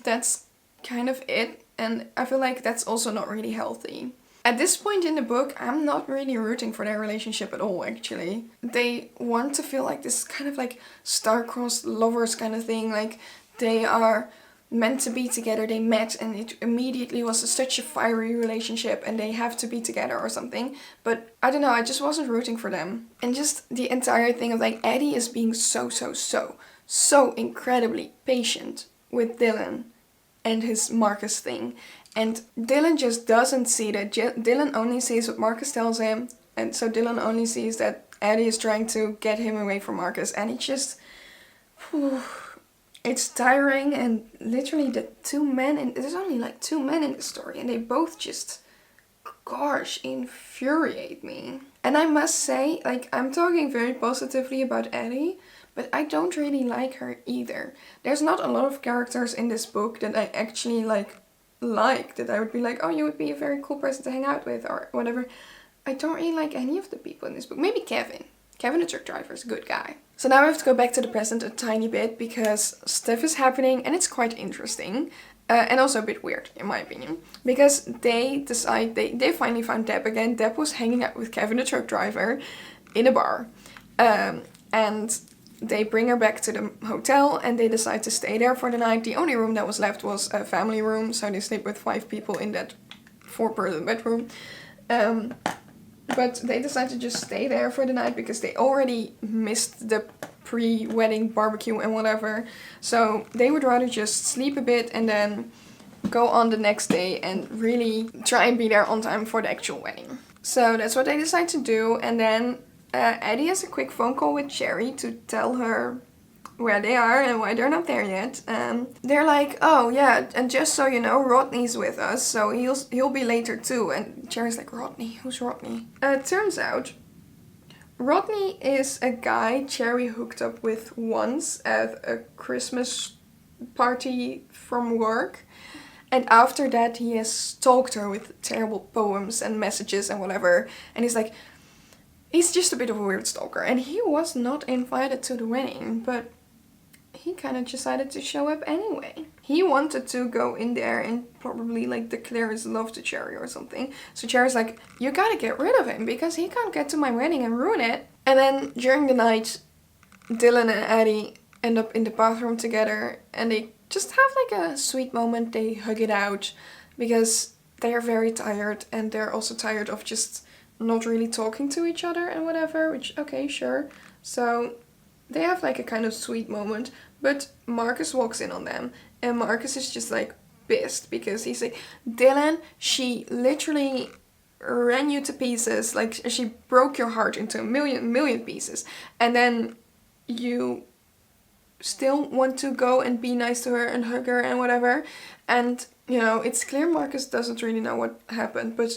that's kind of it. And I feel like that's also not really healthy. At this point in the book, I'm not really rooting for their relationship at all, actually. They want to feel like this kind of like star-crossed lovers kind of thing. Like they are meant to be together, they met and it immediately was such a fiery relationship and they have to be together or something. But I don't know, I just wasn't rooting for them. And just the entire thing of like Eddie is being so incredibly patient with Dylan and his Marcus thing. And Dylan just doesn't see that. Dylan only sees what Marcus tells him, and so Dylan only sees that Eddie is trying to get him away from Marcus, and it's just... it's tiring. And literally the two men, and there's only like two men in the story, and they both just, gosh, infuriate me. And I must say, like, I'm talking very positively about Eddie, but I don't really like her either. There's not a lot of characters in this book that I actually like that I would be like, oh, you would be a very cool person to hang out with or whatever. I don't really like any of the people in this book. Maybe Kevin. Kevin the truck driver is a good guy. So now I have to go back to the present a tiny bit because stuff is happening and it's quite interesting. And also a bit weird, in my opinion. Because they decide, they finally found Deb again. Deb was hanging out with Kevin the truck driver in a bar. And they bring her back to the hotel and they decide to stay there for the night. The only room that was left was a family room, so they sleep with 5 people in that 4-person bedroom. But they decide to just stay there for the night because they already missed the pre-wedding barbecue and whatever. So they would rather just sleep a bit and then go on the next day and really try and be there on time for the actual wedding. So that's what they decide to do, and then Eddie has a quick phone call with Cherry to tell her where they are and why they're not there yet. They're like, oh yeah, and just so you know, Rodney's with us, so he'll be later too. And Cherry's like, Rodney? Who's Rodney? Turns out, Rodney is a guy Cherry hooked up with once at a Christmas party from work. And after that, he has stalked her with terrible poems and messages and whatever. And he's like, he's just a bit of a weird stalker, and he was not invited to the wedding, but he kind of decided to show up anyway. He wanted to go in there and probably like declare his love to Cherry or something. So Cherry's like, you gotta get rid of him because he can't get to my wedding and ruin it. And then during the night, Dylan and Eddie end up in the bathroom together and they just have like a sweet moment. They hug it out because they are very tired and they're also tired of just not really talking to each other and whatever, which, okay, sure. So they have like a kind of sweet moment, but Marcus walks in on them and Marcus is just like pissed because he's like, Dylan, she literally ran you to pieces, like she broke your heart into a million pieces, and then you still want to go and be nice to her and hug her and whatever. And you know, it's clear Marcus doesn't really know what happened, but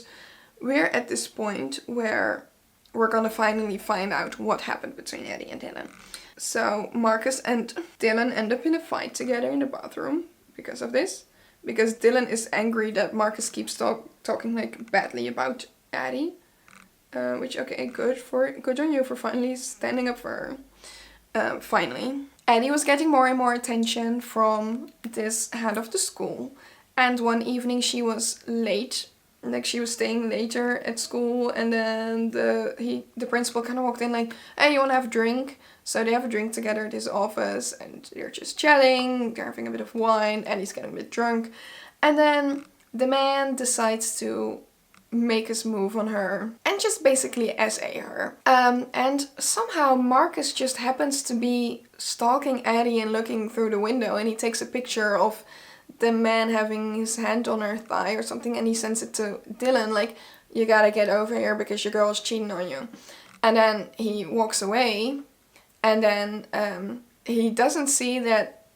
we're at this point where we're gonna finally find out what happened between Eddie and Dylan. So Marcus and Dylan end up in a fight together in the bathroom because of this. Because Dylan is angry that Marcus keeps talking like badly about Eddie. Which, okay, good on you for finally standing up for her. Finally. Eddie was getting more and more attention from this head of the school. And one evening she was late. Like, she was staying later at school, and then the principal kind of walked in like, hey, you want to have a drink? So they have a drink together at his office, and they're just chatting, they're having a bit of wine, Eddie's getting a bit drunk. And then the man decides to make his move on her and just basically SA her. And somehow Marcus just happens to be stalking Eddie and looking through the window, and he takes a picture of the man having his hand on her thigh or something, and he sends it to Dylan like, you gotta get over here because your girl is cheating on you. And then he walks away, and then he doesn't see that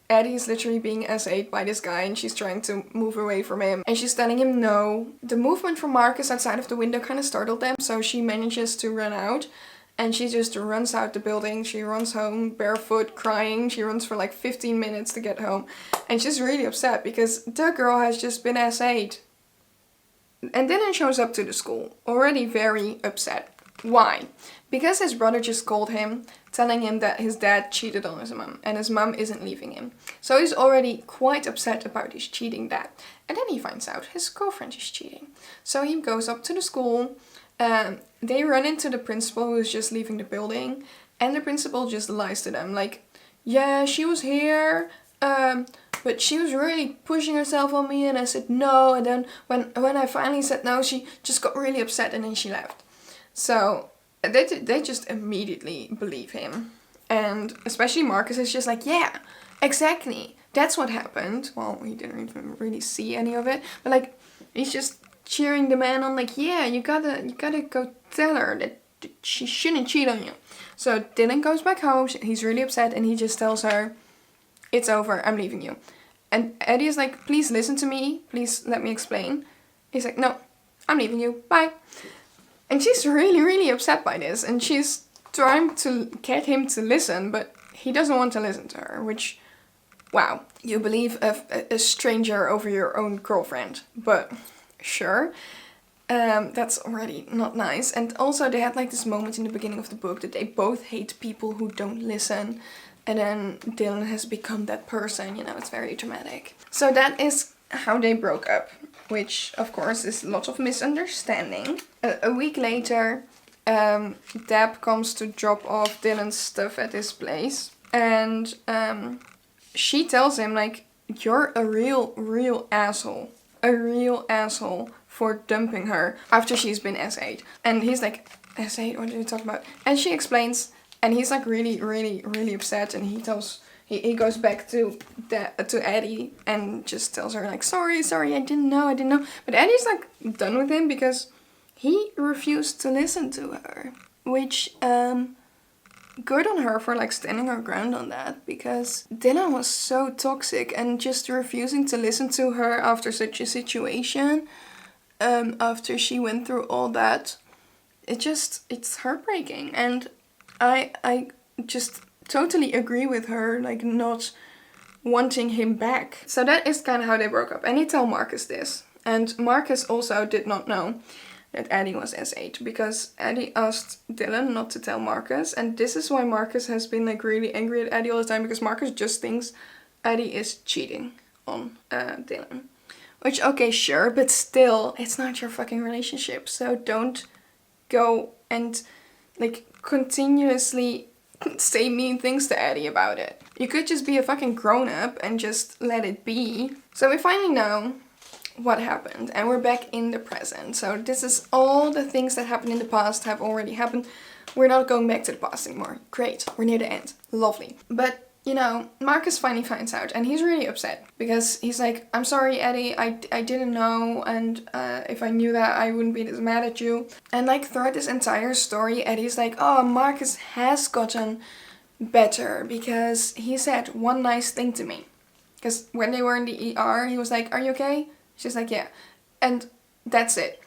Eddie's literally being SA'd by this guy and she's trying to move away from him and she's telling him no. The movement from Marcus outside of the window kind of startled them, so she manages to run out And she just runs out the building. She runs home barefoot, crying. She runs for like 15 minutes to get home. And she's really upset because the girl has just been SA'd. And Dylan shows up to the school, already very upset. Why? Because his brother just called him, telling him that his dad cheated on his mum. And his mum isn't leaving him. So he's already quite upset about his cheating dad. And then he finds out his girlfriend is cheating. So he goes up to the school. They run into the principal who's just leaving the building, and the principal just lies to them like, yeah, she was here, but she was really pushing herself on me and I said no, and then when I finally said no, she just got really upset and then she left. So they just immediately believe him, and especially Marcus is just like, yeah, exactly, that's what happened. Well, he didn't even really see any of it, but like, he's just cheering the man on like, yeah, you gotta go tell her that she shouldn't cheat on you. So Dylan goes back home, he's really upset, and he just tells her, it's over, I'm leaving you. And Eddie is like, please listen to me, please let me explain. He's like, no, I'm leaving you, bye. And she's really, really upset by this, and she's trying to get him to listen, but he doesn't want to listen to her, which, wow, you believe a stranger over your own girlfriend, but sure. That's already not nice. And also they had like this moment in the beginning of the book that they both hate people who don't listen, and then Dylan has become that person, you know, it's very dramatic. So that is how they broke up, which of course is a lot of misunderstanding. A week later, Deb comes to drop off Dylan's stuff at his place, and she tells him like, you're a real asshole. A real asshole for dumping her after she's been SA'd. And he's like, SA'd? What are you talking about? And she explains, and he's like really upset, and he goes back to Eddie and just tells her like, sorry, I didn't know. But Eddie's like done with him because he refused to listen to her, which good on her for like standing her ground on that, because Dylan was so toxic, and just refusing to listen to her after such a situation, after she went through all that, it's heartbreaking. And I just totally agree with her, like not wanting him back. So that is kind of how they broke up, and he told Marcus this, and Marcus also did not know that Eddie was SA'd, because Eddie asked Dylan not to tell Marcus, and this is why Marcus has been like really angry at Eddie all the time, because Marcus just thinks Eddie is cheating on Dylan. Which, okay, sure, but still, it's not your fucking relationship, so don't go and like continuously say mean things to Eddie about it. You could just be a fucking grown-up and just let it be. So we finally know what happened, and we're back in the present. So this is all the things that happened in the past have already happened. We're not going back to the past anymore. Great, we're near the end. Lovely. But you know, Marcus finally finds out, and he's really upset because he's like, I'm sorry, Eddie, I didn't know, and if I knew that, I wouldn't be this mad at you. And like throughout this entire story, Eddie's like, oh, Marcus has gotten better because he said one nice thing to me. Because when they were in the ER, he was like, are you okay? She's like, yeah. And that's it.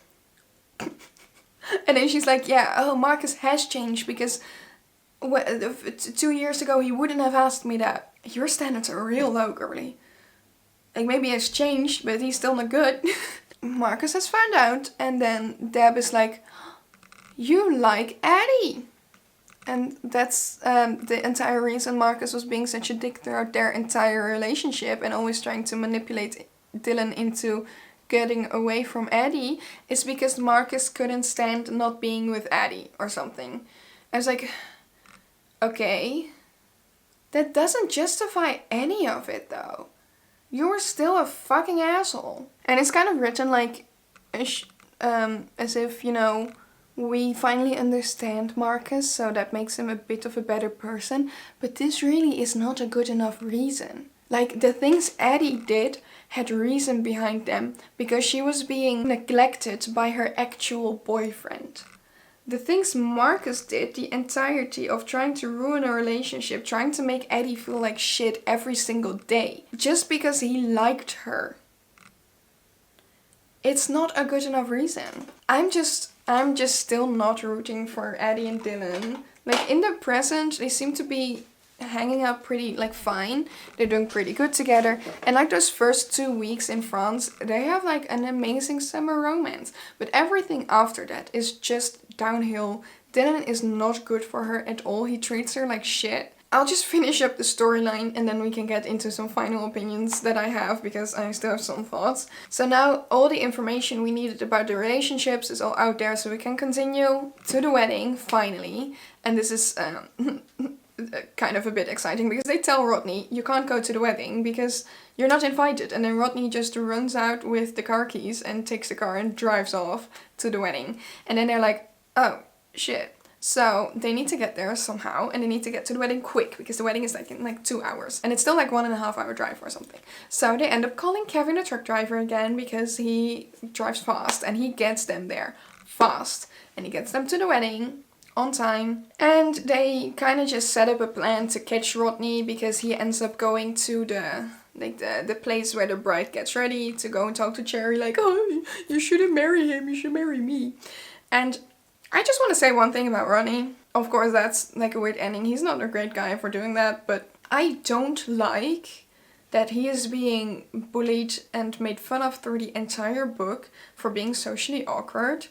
And then she's like, yeah, oh, Marcus has changed because 2 years ago he wouldn't have asked me that. Your standards are real low, girly. Like, maybe he has changed, but he's still not good. Marcus has found out, and then Deb is like, you like Eddie. And that's the entire reason Marcus was being such a dick throughout their entire relationship and always trying to manipulate Dylan into getting away from Eddie, is because Marcus couldn't stand not being with Eddie or something. I was like, okay, that doesn't justify any of it though. You were still a fucking asshole. And it's kind of written like as if, you know, we finally understand Marcus, so that makes him a bit of a better person, but this really is not a good enough reason. Like, the things Eddie did had reason behind them, because she was being neglected by her actual boyfriend. The things Marcus did, the entirety of trying to ruin a relationship, trying to make Eddie feel like shit every single day, just because he liked her. It's not a good enough reason. I'm just I'm just still not rooting for Eddie and Dylan. Like, in the present, they seem to be hanging out pretty, like, fine. They're doing pretty good together. And, like, those first 2 weeks in France, they have, like, an amazing summer romance. But everything after that is just downhill. Dylan is not good for her at all. He treats her like shit. I'll just finish up the storyline and then we can get into some final opinions that I have, because I still have some thoughts. So now all the information we needed about the relationships is all out there, so we can continue to the wedding, finally. And this is kind of a bit exciting, because they tell Rodney, you can't go to the wedding because you're not invited. And then Rodney just runs out with the car keys and takes the car and drives off to the wedding. And then they're like, oh shit. So they need to get there somehow, and they need to get to the wedding quick, because the wedding is like in like 2 hours and it's still like 1.5 hour drive or something. So they end up calling Kevin the truck driver again, because he drives fast and he gets them there fast, and he gets them to the wedding on time. And they kind of just set up a plan to catch Rodney, because he ends up going to the place where the bride gets ready to go and talk to Cherry, like, oh, you shouldn't marry him, you should marry me. And I just want to say one thing about Rodney. Of course, that's like a weird ending. He's not a great guy for doing that, but I don't like that he is being bullied and made fun of through the entire book for being socially awkward.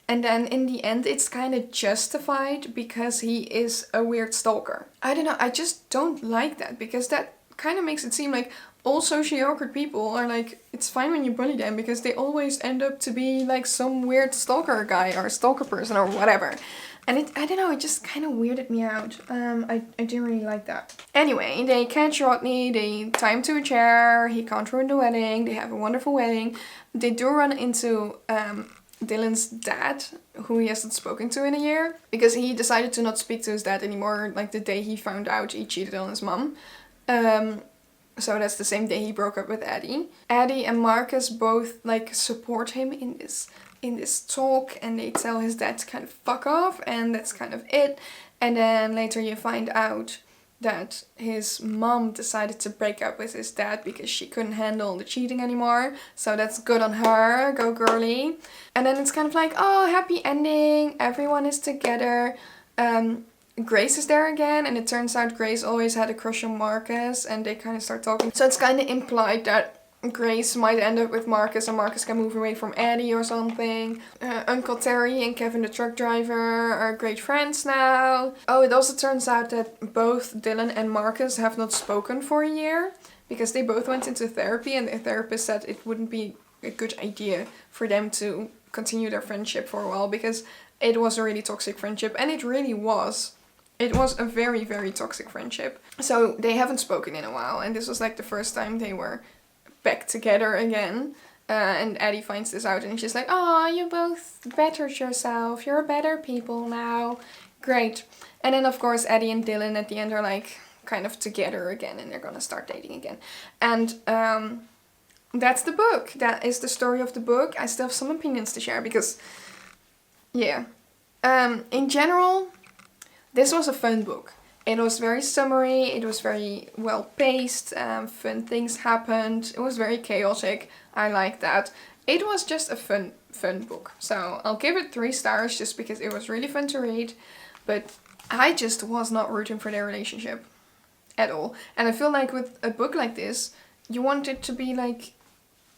And then in the end, it's kind of justified because he is a weird stalker. I don't know, I just don't like that, because that kind of makes it seem like all socially awkward people are like, it's fine when you bully them, because they always end up to be like some weird stalker guy or stalker person or whatever. And I don't know, it just kind of weirded me out. I didn't really like that. Anyway, they catch Rodney, they tie him to a chair, he can't ruin the wedding, they have a wonderful wedding. They do run into Dylan's dad, who he hasn't spoken to in a year, because he decided to not speak to his dad anymore, like the day he found out he cheated on his mom. So that's the same day he broke up with Eddie. Eddie and Marcus both like support him in this talk, and they tell his dad to kind of fuck off, and that's kind of it. And then later you find out that his mom decided to break up with his dad because she couldn't handle the cheating anymore. So that's good on her, go girly. And then it's kind of like, oh, happy ending, everyone is together. Grace is there again, and it turns out Grace always had a crush on Marcus, and they kind of start talking. So it's kind of implied that Grace might end up with Marcus, and Marcus can move away from Eddie or something. Uncle Terry and Kevin the truck driver are great friends now. Oh, it also turns out that both Dylan and Marcus have not spoken for a year, because they both went into therapy, and their therapist said it wouldn't be a good idea for them to continue their friendship for a while, because it was a really toxic friendship, and it really was. It was a very, very toxic friendship. So they haven't spoken in a while, and this was like the first time they were back together again. And Eddie finds this out, and she's like, oh, you both bettered yourself. You're better people now. Great. And then of course Eddie and Dylan at the end are like kind of together again, and they're gonna start dating again. And that's the book. That is the story of the book. I still have some opinions to share, because yeah. In general, this was a fun book. It was very summery, it was very well paced, fun things happened, it was very chaotic, I like that. It was just a fun book. So I'll give it 3 stars just because it was really fun to read, but I just was not rooting for their relationship at all. And I feel like with a book like this, you want it to be like,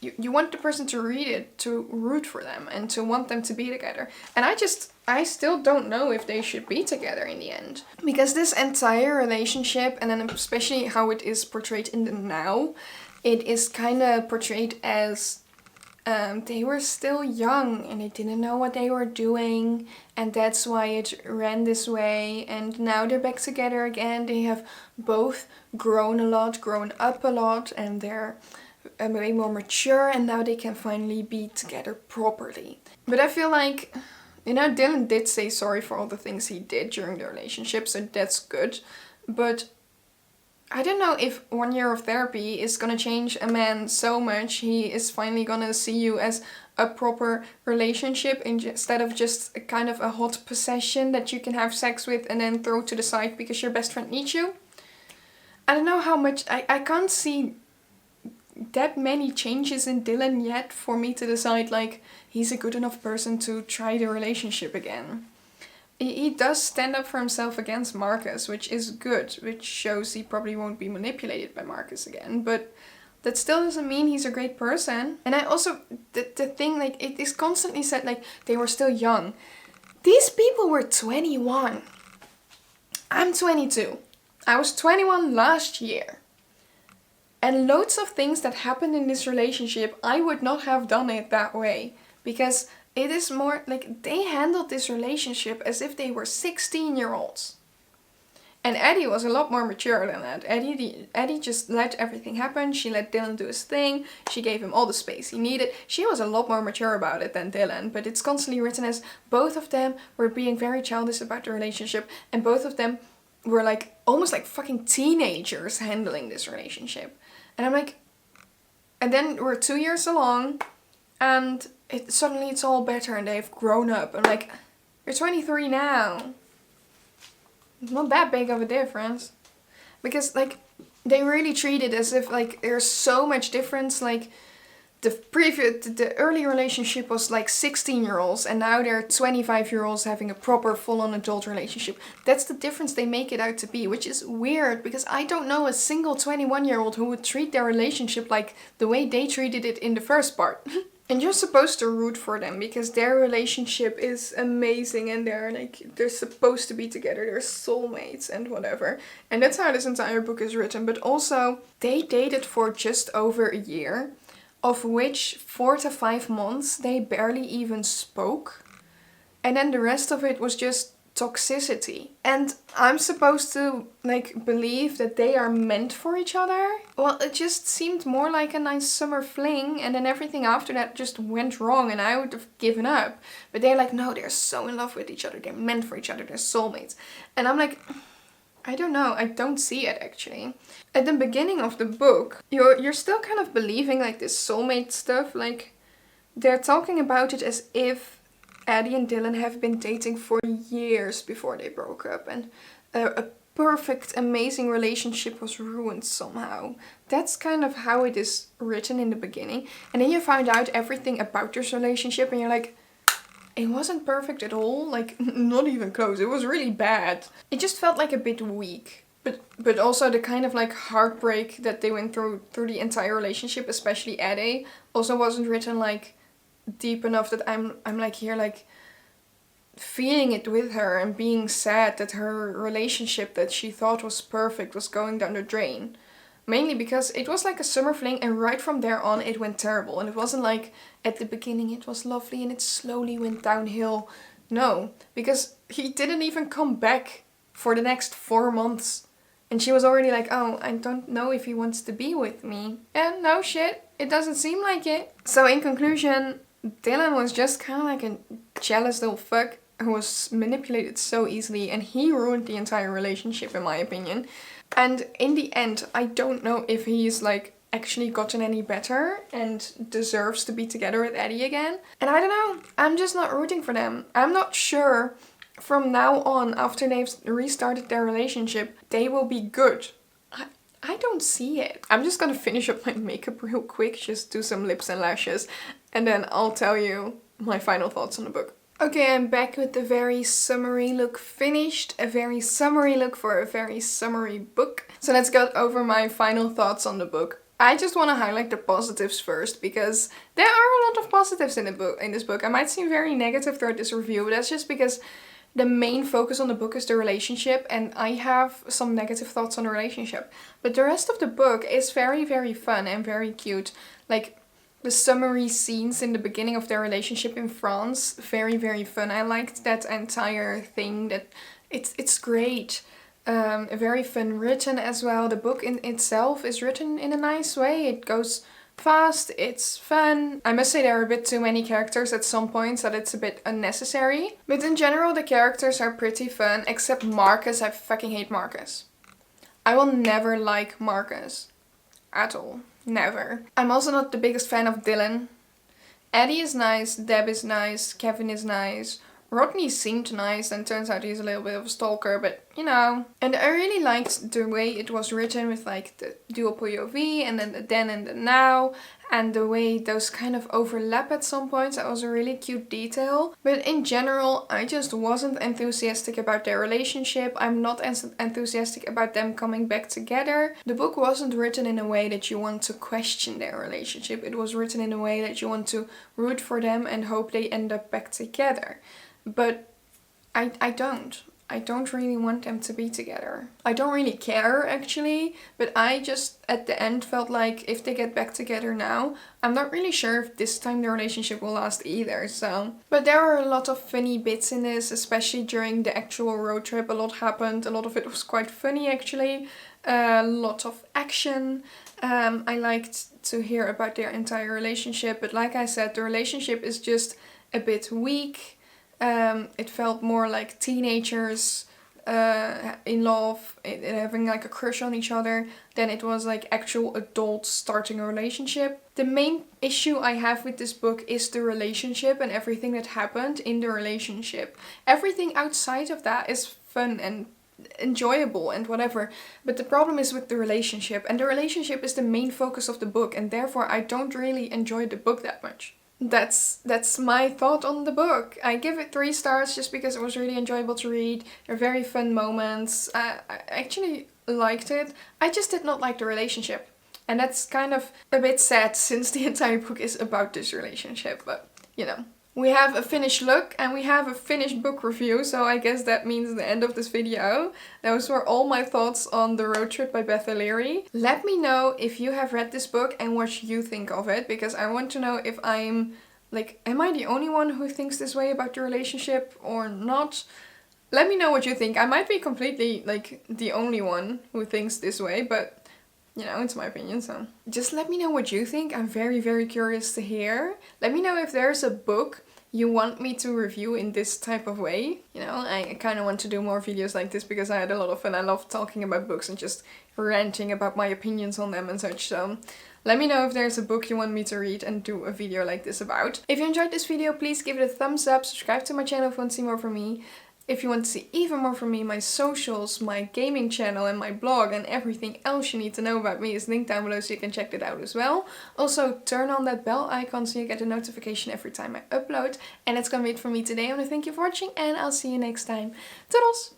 you want the person to read it to root for them and to want them to be together. And I still don't know if they should be together in the end. Because this entire relationship, and then especially how it is portrayed in the now, it is kind of portrayed as they were still young and they didn't know what they were doing, and that's why it ran this way. And now they're back together again. They have both grown a lot, grown up a lot, and they're way more mature, and now they can finally be together properly. But I feel like, you know, Dylan did say sorry for all the things he did during the relationship, so that's good. But I don't know if 1 year of therapy is gonna change a man so much he is finally gonna see you as a proper relationship instead of just a kind of a hot possession that you can have sex with and then throw to the side because your best friend needs you. I don't know how much, I can't see that many changes in Dylan yet for me to decide like he's a good enough person to try the relationship again. He does stand up for himself against Marcus, which is good, which shows he probably won't be manipulated by Marcus again, but that still doesn't mean he's a great person. And I also, the thing, like, it is constantly said, like, they were still young. These people were 21. I'm 22. I was 21 last year. And loads of things that happened in this relationship, I would not have done it that way. Because it is more, like, they handled this relationship as if they were 16-year-olds. And Eddie was a lot more mature than that. Eddie just let everything happen. She let Dylan do his thing. She gave him all the space he needed. She was a lot more mature about it than Dylan. But it's constantly written as both of them were being very childish about the relationship. And both of them were like, almost like fucking teenagers handling this relationship. And I'm like, and then we're 2 years along. And suddenly it's all better and they've grown up. I'm like, you're 23 now. It's not that big of a difference. Because, like, they really treat it as if, like, there's so much difference. Like, the early relationship was, like, 16-year-olds. And now they're 25-year-olds having a proper full-on adult relationship. That's the difference they make it out to be. Which is weird. Because I don't know a single 21-year-old who would treat their relationship like the way they treated it in the first part. And you're supposed to root for them because their relationship is amazing and they're supposed to be together. They're soulmates and whatever. And that's how this entire book is written. But also, they dated for just over a year, of which 4 to 5 months they barely even spoke. And then the rest of it was just toxicity. And I'm supposed to, like, believe that they are meant for each other. Well, it just seemed more like a nice summer fling, and then everything after that just went wrong and I would have given up. But they're like, no, they're so in love with each other. They're meant for each other. They're soulmates. And I'm like, I don't know. I don't see it actually. At the beginning of the book, you're still kind of believing like this soulmate stuff. Like, they're talking about it as if Eddie and Dylan have been dating for years before they broke up, and a perfect, amazing relationship was ruined somehow. That's kind of how it is written in the beginning. And then you find out everything about this relationship and you're like, it wasn't perfect at all. Like, not even close. It was really bad. It just felt like a bit weak. But also the kind of like heartbreak that they went through the entire relationship, especially Eddie, also wasn't written like deep enough that I'm like here like feeling it with her and being sad that her relationship that she thought was perfect was going down the drain. Mainly because it was like a summer fling and right from there on it went terrible. And it wasn't like at the beginning it was lovely and it slowly went downhill. No, because he didn't even come back for the next 4 months. And she was already like, oh, I don't know if he wants to be with me. And no shit, it doesn't seem like it. So in conclusion, Dylan was just kind of like a jealous little fuck who was manipulated so easily, and he ruined the entire relationship in my opinion. And in the end, I don't know if he's like actually gotten any better and deserves to be together with Eddie again. And I don't know, I'm just not rooting for them. I'm not sure from now on, after they've restarted their relationship, they will be good. I don't see it. I'm just gonna finish up my makeup real quick, just do some lips and lashes, and then I'll tell you my final thoughts on the book. Okay, I'm back with the very summery look finished. A very summery look for a very summery book. So let's go over my final thoughts on the book. I just want to highlight the positives first, because there are a lot of positives in this book. I might seem very negative throughout this review, but that's just because the main focus on the book is the relationship, and I have some negative thoughts on the relationship. But the rest of the book is very, very fun and very cute. Like, the summery scenes in the beginning of their relationship in France, very, very fun. I liked that entire thing. That it's great. Very fun written as well. The book in itself is written in a nice way. It goes fast, it's fun. I must say there are a bit too many characters at some points that it's a bit unnecessary. But in general the characters are pretty fun, except Marcus. I fucking hate Marcus. I will never like Marcus. At all. Never. I'm also not the biggest fan of Dylan. Eddie is nice, Deb is nice, Kevin is nice. Rodney seemed nice and turns out he's a little bit of a stalker, but you know. And I really liked the way it was written with like the dual POV and then the then and the now. And the way those kind of overlap at some points. That was a really cute detail. But in general, I just wasn't enthusiastic about their relationship. I'm not enthusiastic about them coming back together. The book wasn't written in a way that you want to question their relationship. It was written in a way that you want to root for them and hope they end up back together. But I don't. I don't really want them to be together. I don't really care actually, but I just at the end felt like if they get back together now, I'm not really sure if this time the relationship will last either, so. But there are a lot of funny bits in this, especially during the actual road trip. A lot happened, a lot of it was quite funny actually. A lot of action. I liked to hear about their entire relationship, but like I said, the relationship is just a bit weak. It felt more like teenagers in love, having like a crush on each other, than it was like actual adults starting a relationship. The main issue I have with this book is the relationship and everything that happened in the relationship. Everything outside of that is fun and enjoyable and whatever, but the problem is with the relationship, and the relationship is the main focus of the book, and therefore I don't really enjoy the book that much. That's my thought on the book. I give it 3 stars just because it was really enjoyable to read. There are very fun moments. I actually liked it. I just did not like the relationship. And that's kind of a bit sad since the entire book is about this relationship, but you know. We have a finished look and we have a finished book review, so I guess that means the end of this video. Those were all my thoughts on The Road Trip by Beth O'Leary. Let me know if you have read this book and what you think of it, because I want to know if I'm like, am I the only one who thinks this way about the relationship or not? Let me know what you think. I might be completely like the only one who thinks this way, but you know, it's my opinion, so. Just let me know what you think. I'm very, very curious to hear. Let me know if there's a book you want me to review in this type of way. You know, I kind of want to do more videos like this because I had a lot of fun. I love talking about books and just ranting about my opinions on them and such, so. Let me know if there's a book you want me to read and do a video like this about. If you enjoyed this video, please give it a thumbs up. Subscribe to my channel if you want to see more from me. If you want to see even more from me, my socials, my gaming channel and my blog and everything else you need to know about me is linked down below so you can check that out as well. Also, turn on that bell icon so you get a notification every time I upload. And that's gonna be it for me today. I want to thank you for watching and I'll see you next time. Toodles!